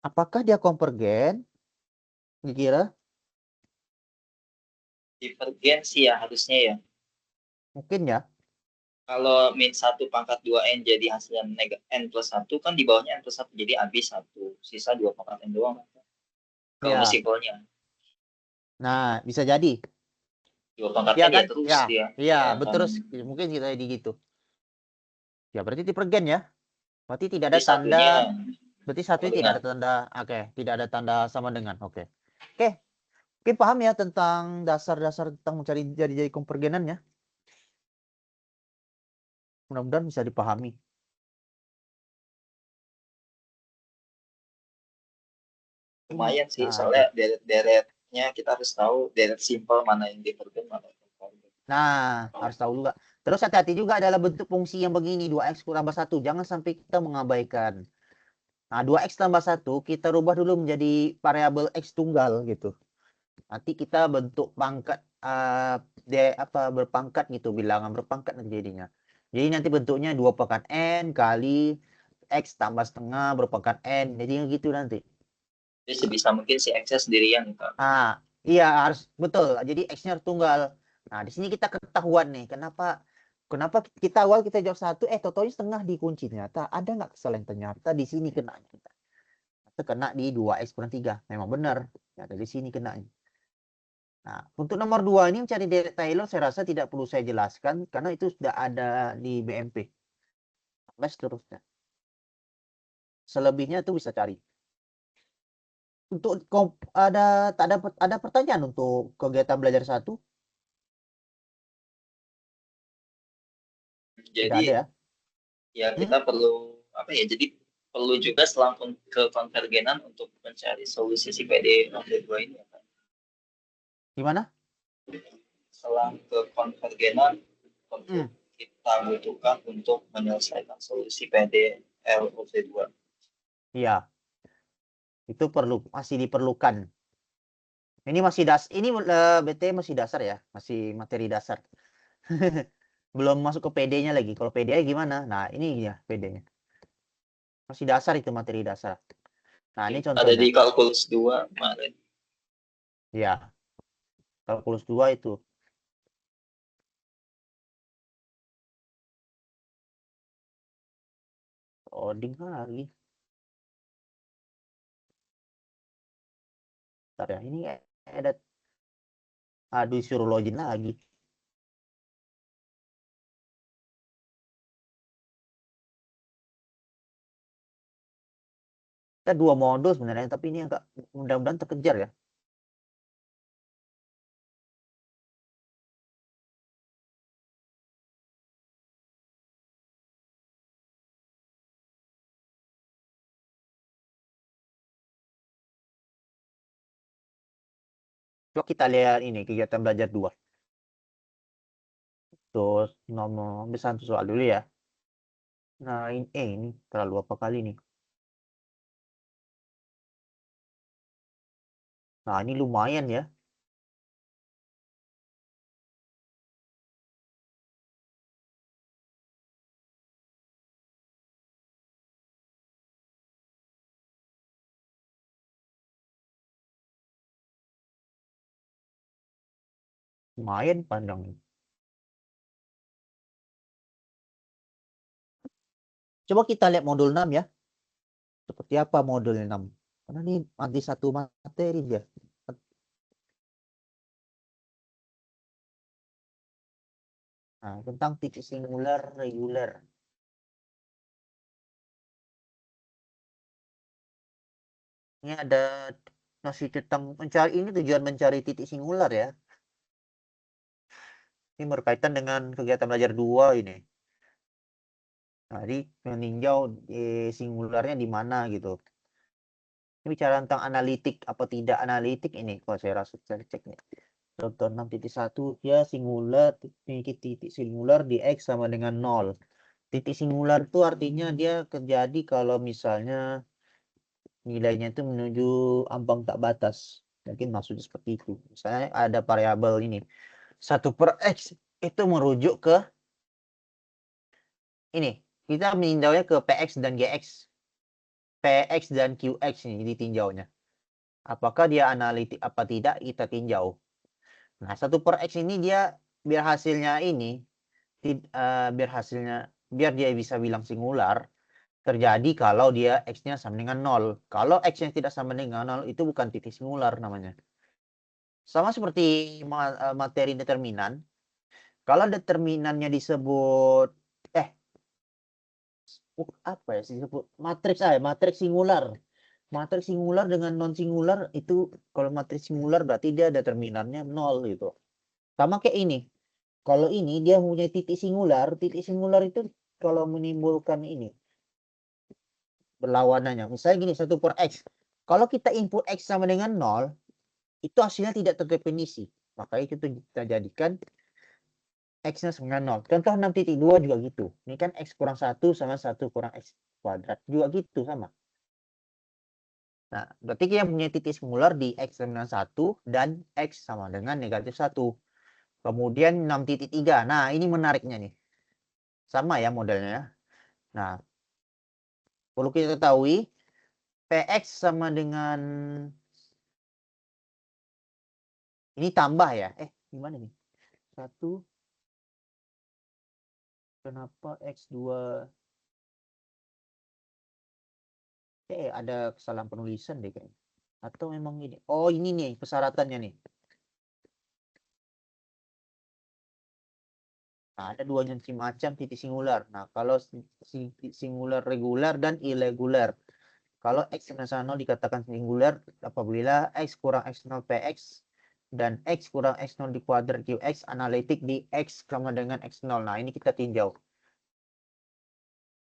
Apakah dia konvergen? Kira-kira. Divergen sih ya harusnya ya. Mungkin ya. Kalau min 1 pangkat 2N jadi hasilnya N plus 1 kan di bawahnya N plus 1. Jadi habis 1. Sisa 2 pangkat N doang. Kalau mau Ya. simpelnya. Nah, bisa jadi. 2 pangkat Ya N ya kan? terus Ya. dia. Iya, Ya betul. kan. Mungkin kita jadi gitu. Ya, berarti divergen ya. Berarti tidak ada Jadi tanda. satunya Berarti sama satunya tidak dengan. ada tanda. Oke, tidak ada tanda sama dengan. Oke. Oke. Oke, paham ya tentang dasar-dasar tentang mencari jadi konvergenan ya. Mudah-mudahan bisa dipahami. Lumayan sih, Nah, soalnya deret-deretnya kita harus tahu deret simpel mana yang divergen, mana yang konvergen. Nah, harus tahu juga. Terus hati-hati juga adalah bentuk fungsi yang begini, 2x tambah 1. Jangan sampai kita mengabaikan. Nah, 2x tambah 1 kita rubah dulu menjadi variabel x tunggal gitu. Nanti kita bentuk pangkat berpangkat gitu, bilangan berpangkat nanti jadinya. Jadi nanti bentuknya 2 pangkat n kali x tambah setengah berpangkat n. Jadi gitu nanti. Jadi sebisa mungkin si X sendirian gitu. Ah, iya harus betul. Jadi x-nya harus tunggal. Nah, di sini kita ketahuan nih, kenapa kita awal kita jawab 1, totalnya setengah dikunci ternyata. Ada nggak kesalahan ternyata di sini kena kita. Atau kena di 2x kurang 3. Memang benar. Ya, dari sini kena. Nah, untuk nomor 2 ini mencari deret Taylor saya rasa tidak perlu saya jelaskan karena itu sudah ada di BMP. Sampai seterusnya. Selebihnya itu bisa cari. Untuk ada pertanyaan untuk kegiatan belajar 1? Tidak Jadi ada ya? ya kita perlu apa ya? Jadi perlu juga selang ke konvergenan untuk mencari solusi si PD 2 ini ya kan. Gimana? Selang ke konvergenan untuk kita butuhkan untuk menyelesaikan solusi PD LOV2. Iya. Itu masih diperlukan. Ini BT masih dasar ya, masih materi dasar. Belum masuk ke PD-nya lagi. Kalau PD-nya gimana? Nah, ini ya PD-nya. Masih dasar itu materi dasar. Nah, ini Ada contohnya. di kalkulus 2 kemarin. Ya. Kalkulus 2 itu. Coding lagi. Bentar ya, ini ada. Aduh, suruh login lagi. Kita 2 modul sebenarnya, tapi ini agak mudah-mudahan terkejar ya. Coba kita lihat ini kegiatan belajar 2. Terus nomor satu soal dulu ya. Nah, ini terlalu apa kali nih? Nah, ini lumayan ya. Lumayan panjang. Coba kita lihat modul 6 ya. Seperti apa modul 6? Karena ini nanti satu materi dia. Nah, tentang titik singular reguler. Ini ada masih tentang tujuan mencari titik singular ya. Ini berkaitan dengan kegiatan belajar 2 ini. Jadi meninjau singularnya di mana gitu. Ini bicara tentang analitik apa tidak analitik ini kalau saya rasa cek nih. Contoh 6.1 ya singular titik singular di X sama dengan 0. Titik singular itu artinya dia terjadi kalau misalnya nilainya itu menuju ambang tak batas. Mungkin maksudnya seperti itu. Misalnya ada variabel ini 1/x itu merujuk ke ini. Kita meninjaunya ke px dan gx. Px dan qx ini ditinjaunya. Apakah dia analitik apa tidak kita tinjau. Nah, 1/x ini dia biar hasilnya ini biar dia bisa bilang singular terjadi kalau dia x-nya sama dengan 0. Kalau x-nya tidak sama dengan 0 itu bukan titik singular namanya. Sama seperti materi determinan. Kalau determinannya disebut apa ya disebut matriks singular. Matriks singular dengan non singular itu kalau matriks singular berarti dia determinannya 0 gitu. Sama kayak ini. Kalau ini dia punya titik singular itu kalau menimbulkan ini berlawanannya. Misalnya gini 1/x. Kalau kita input x sama dengan 0, itu hasilnya tidak terdefinisi. Makanya kita jadikan x-nya sama dengan 0. Contoh 6.2 juga gitu. Ini kan x kurang 1 sama 1 kurang x kuadrat. Juga gitu sama. Nah, berarti kita punya titik singular di x sama dengan 1 dan x sama dengan negatif 1. Kemudian 6.3. Nah, ini menariknya nih. Sama ya modelnya. Nah, perlu kita ketahui px sama dengan ini tambah ya. Gimana nih? 1 kenapa x2 ada kesalahan penulisan deh kayaknya. Atau memang ini. Oh, ini nih persyaratannya nih. Nah, ada dua jenis macam titik singular. Nah, kalau singular regular dan irregular. Kalau x sama 0 dikatakan singular apabila x kurang x0 px dan x kurang x0 di kuadrat qx analitik di x sama dengan x0. Nah, ini kita tinjau.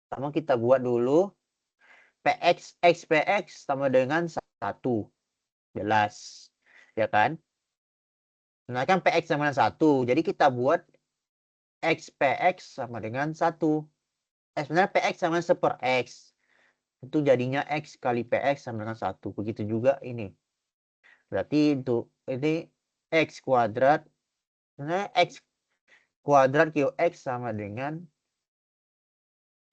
Pertama kita buat dulu px x px sama dengan 1. Jelas. Ya kan? Nah, kan px sama dengan 1. Jadi kita buat x px sama dengan 1. Sebenarnya px sama dengan 1/x. Itu jadinya x kali px sama dengan 1. Begitu juga ini. Berarti untuk ini x kuadrat. Sebenarnya x kuadrat qx sama dengan.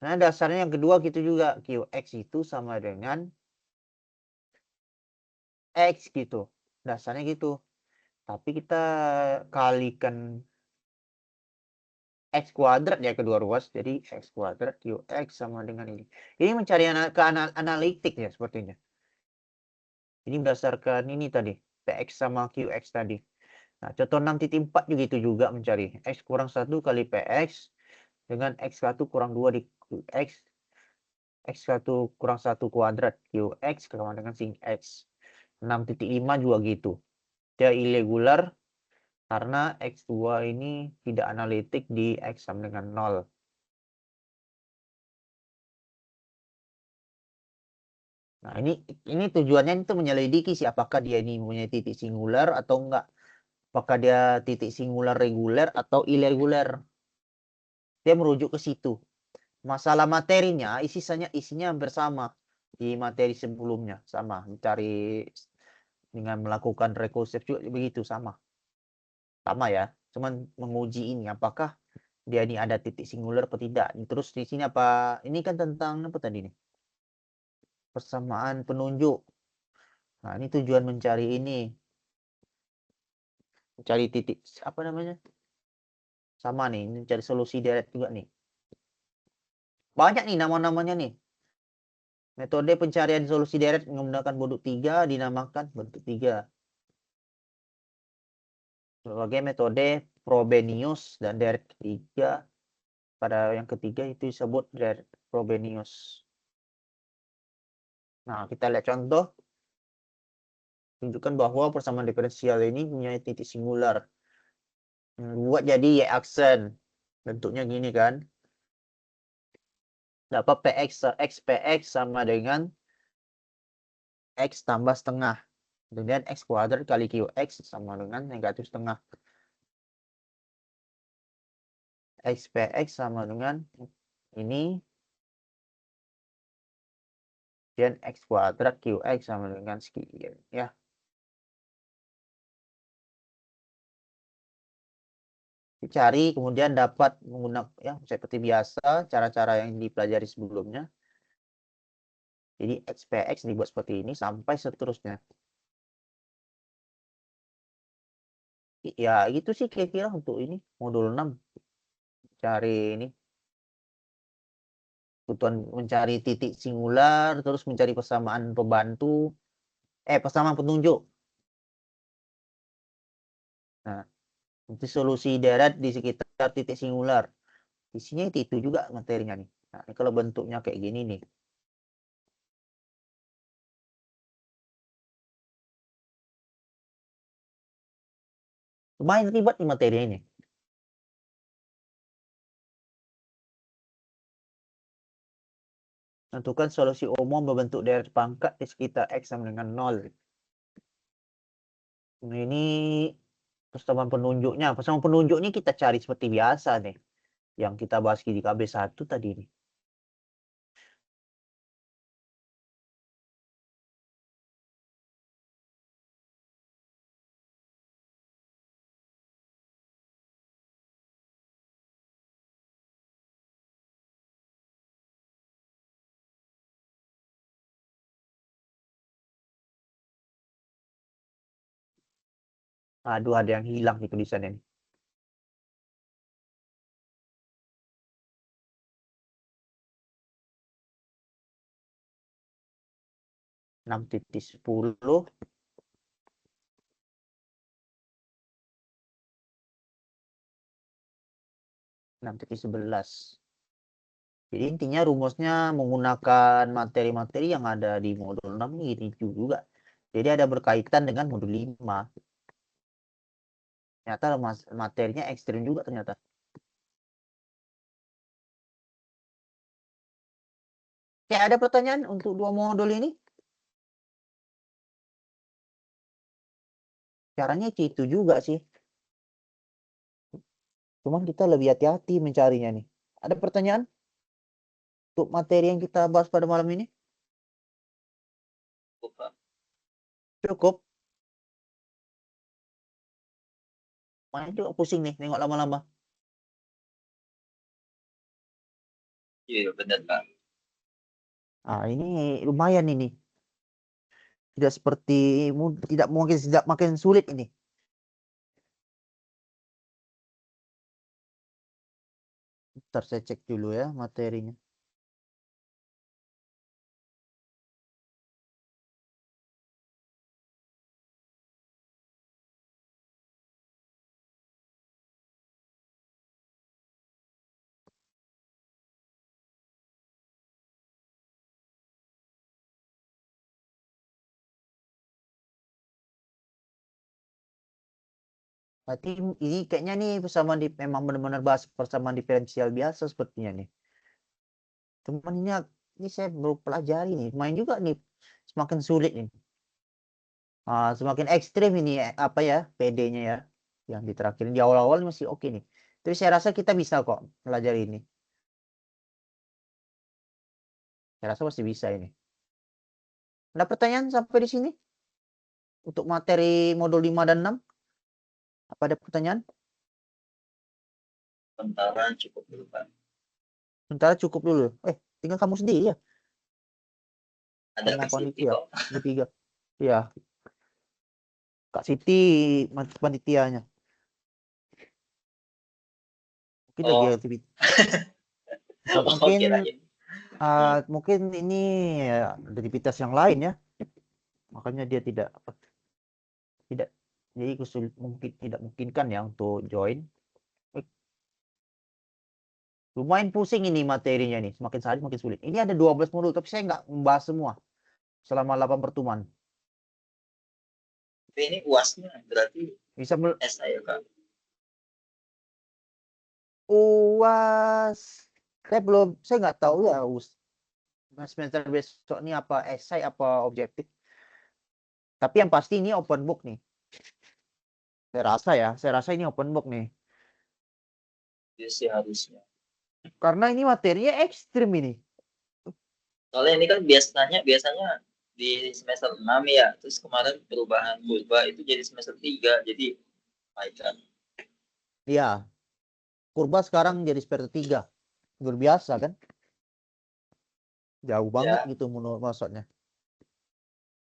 Nah, dasarnya yang kedua gitu juga. Qx itu sama dengan x gitu. Dasarnya gitu. Tapi kita kalikan x kuadrat ya kedua ruas. Jadi x kuadrat qx sama dengan ini. Ini mencari analitik ya sepertinya. Ini berdasarkan ini tadi. px sama qx tadi. Nah, contoh 6.4 begitu juga mencari. X kurang 1 kali px dengan x1 kurang 2 di qx. X1 kurang 1 kuadrat qx sama dengan sin x. 6.5 juga gitu. Dia irregular karena x2 ini tidak analitik di x sama dengan 0. Nah, ini tujuannya itu menyelidiki sih apakah dia ini punya titik singular atau enggak. Apakah dia titik singular reguler atau irregular. Dia merujuk ke situ. Masalah materinya isinya hampir sama di materi sebelumnya, sama mencari dengan melakukan rekursif juga begitu sama ya, cuman menguji ini apakah dia ini ada titik singular atau tidak. Terus di sini apa ini kan tentang apa tadi nih, persamaan penunjuk. Nah, ini tujuan mencari ini, mencari titik apa namanya, sama nih mencari solusi deret juga nih, banyak nih nama-namanya nih. Metode pencarian solusi deret menggunakan bentuk 3 dinamakan bentuk 3. Sebagai metode Frobenius dan deret ketiga. Pada yang ketiga itu disebut deret Frobenius. Nah, kita lihat contoh. Tunjukkan bahwa persamaan diferensial ini punya titik singular. Buat jadi y-aksen. Bentuknya gini kan. Dapat x px sama dengan x tambah setengah. Kemudian x kuadrat kali qx sama dengan negatif setengah. X px sama dengan ini. Dan x kuadrat qx sama dengan sekian. Ya. Dicari kemudian dapat menggunakan ya seperti biasa cara-cara yang dipelajari sebelumnya. Jadi x px dibuat seperti ini sampai seterusnya. Ya gitu sih kira-kira untuk ini modul 6 cari ini kebutuhan mencari titik singular terus mencari persamaan pembantu persamaan petunjuk. Nah, itu solusi darat di sekitar titik singular. Isinya itu juga materinya nih. Nah, ini kalau bentuknya kayak gini nih. Lumayan ribet nih materinya ini. Tentukan solusi umum berbentuk deret pangkat di sekitar X sama dengan 0. Nah, ini persamaan penunjuknya. Persamaan penunjuk ini kita cari seperti biasa nih. Yang kita bahas di KB1 tadi nih. Aduh, ada yang hilang di tulisannya nih. Enam titik 10. 6.11. Jadi intinya rumusnya menggunakan materi-materi yang ada di modul 6 ini juga. Jadi ada berkaitan dengan modul 5. Ternyata materinya ekstrim juga ternyata. Oke, ada pertanyaan untuk 2 modul ini? Caranya itu juga sih. Cuman kita lebih hati-hati mencarinya nih. Ada pertanyaan untuk materi yang kita bahas pada malam ini? Cukup. Main juga pusing nih, nengok lama-lama. Iya, benar, Kak. Ah, ini lumayan ini. Tidak seperti tidak makin sulit ini. Ntar saya cek dulu ya materinya. Berarti ini kayaknya nih memang benar-benar bahas persamaan diferensial biasa sepertinya nih. Cuman ini saya baru pelajari nih. Main juga nih semakin sulit nih. Semakin ekstrim ini apa ya PD-nya ya. Yang diterakhirin di awal-awal masih oke nih. Tapi saya rasa kita bisa kok pelajari ini. Saya rasa masih bisa ini. Ada pertanyaan sampai di sini? Untuk materi modul 5 dan 6? Apa ada pertanyaan? Sementara cukup dulu, Pak. Sementara cukup dulu. Tinggal kamu sendiri ya? Ada Sama Kak Siti panitia. kok. Bertiga. Iya. Kak Siti panitianya. Mungkin lagi Oh, aktivitas. oh, Mungkin kirain. mungkin ini ya, aktivitas yang lain ya. Makanya dia tidak jadi mungkin tidak mungkinkan ya untuk join. Lumayan pusing ini materinya nih. Semakin hari semakin sulit. Ini ada 12 modul tapi saya nggak membahas semua selama 8 pertemuan. Tapi ini UASnya berarti Bisa SI ya, Kak? UAS. Saya nggak tahu ya semester besok ini apa esai apa objektif. Tapi yang pasti ini open book nih. Saya rasa ini open book nih. Iya sih harusnya. Karena ini materinya ekstrim ini. Soalnya ini kan biasanya di semester 6 ya. Terus kemarin perubahan kurva itu jadi semester 3. Jadi, my God. Iya. Kurba sekarang jadi semester 3. Luar biasa kan? Jauh banget Ya, gitu menurut maksudnya.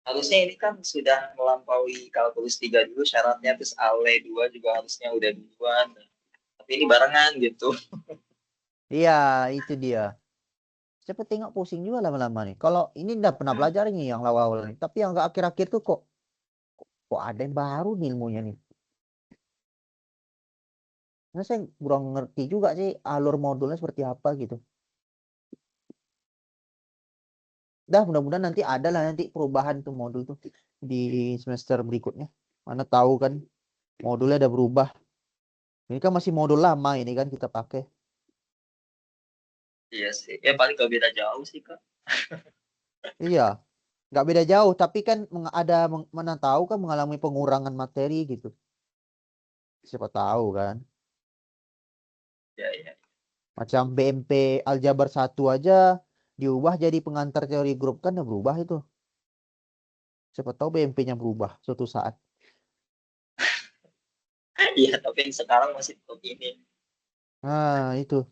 Harusnya ini kan sudah melampaui kalkulus 3 dulu syaratnya, terus Ale 2 juga harusnya udah duluan. Tapi ini barengan gitu. Iya, itu dia. Cepet tengok pusing juga lama-lama nih. Kalau ini udah pernah belajar nih yang awal-awal nih. Tapi yang nggak akhir-akhir tuh kok ada yang baru nih ilmunya nih. Nah, saya kurang ngerti juga sih alur modulnya seperti apa gitu. Dah mudah-mudahan nanti ada lah nanti perubahan tuh modul tuh di semester berikutnya. Mana tahu kan modulnya udah berubah. Ini kan masih modul lama ini kan kita pakai. Iya sih. Ya paling gak beda jauh sih, Kak. Iya, nggak beda jauh tapi kan mana tahu kan mengalami pengurangan materi gitu. Siapa tahu kan. Ya, ya. Macam BMP Aljabar 1 aja diubah jadi pengantar teori grup kan udah berubah itu. Siapa tahu BMP-nya berubah suatu saat. Iya, tapi yang sekarang masih tetap ini. Nah, itu.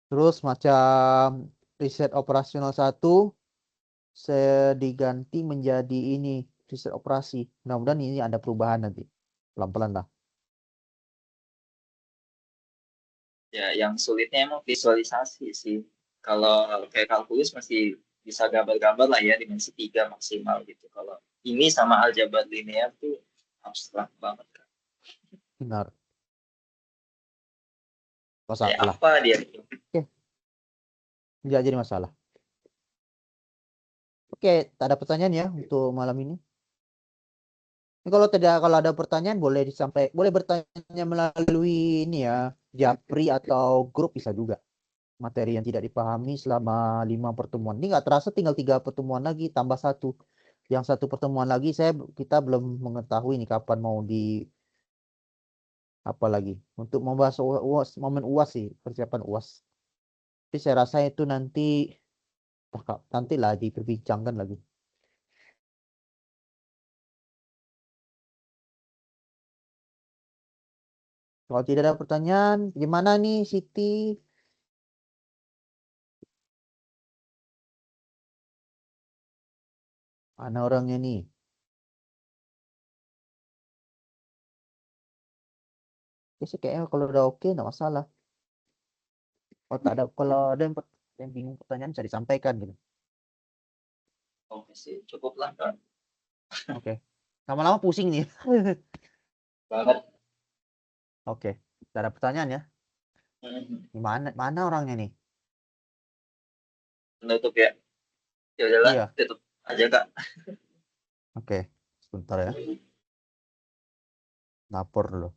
Terus macam riset operasional 1 saya diganti menjadi ini riset operasi. Mudah-mudahan ini ada perubahan nanti. Pelan-pelan lah. Ya, yang sulitnya emang visualisasi sih. Kalau kayak kalkulus masih bisa gambar-gambar lah ya, dimensi 3 maksimal gitu. Kalau ini sama aljabar linear tuh abstrak banget kan. Benar. Kayak Masalah. apa dia itu? Nggak jadi masalah. Oke, tak ada pertanyaan ya untuk malam ini. Ini kalau ada pertanyaan boleh bertanya melalui ini ya, Japri atau grup bisa juga. Materi yang tidak dipahami selama 5 pertemuan. Ini nggak terasa tinggal 3 pertemuan lagi tambah 1. Yang 1 pertemuan lagi kita belum mengetahui nih kapan mau di apa lagi untuk membahas UAS, momen UAS sih, persiapan UAS. Tapi saya rasa itu nanti lah diperbincangkan lagi. Kalau tidak ada pertanyaan, gimana nih Siti? Mana orangnya nih? Ya sih kayaknya kalau udah oke nggak masalah. Kalau ada yang bingung pertanyaan bisa disampaikan gitu. Oke sih, cukup lah kan. Oke. Lama-lama pusing nih. Banget. Oke. Tidak ada pertanyaan ya. Mana orangnya nih? Menutup ya. Ya udahlah, Iya. tutup aja Kak. Oke. Sebentar ya. Lapor dulu.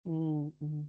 Hmm, hmm.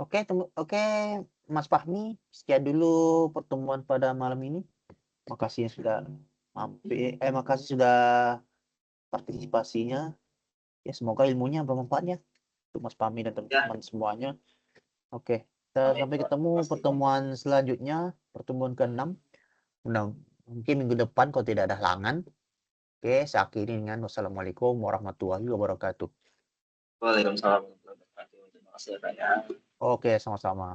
Oke, Mas Fahmi, sekian dulu pertemuan pada malam ini. Makasih yang sudah makasih sudah partisipasinya. Ya, semoga ilmunya bermanfaat ya untuk Mas Fahmi dan Ya, teman-teman semuanya. Oke, kita amin sampai Kak. ketemu Pasti kok. pertemuan selanjutnya, pertemuan ke-6. Mungkin minggu depan kalau tidak ada halangan. Oke, saya akhiri dengan wassalamualaikum warahmatullahi wabarakatuh. Waalaikumsalam warahmatullahi wabarakatuh. Mas ya Kak ya. Oke, sama-sama.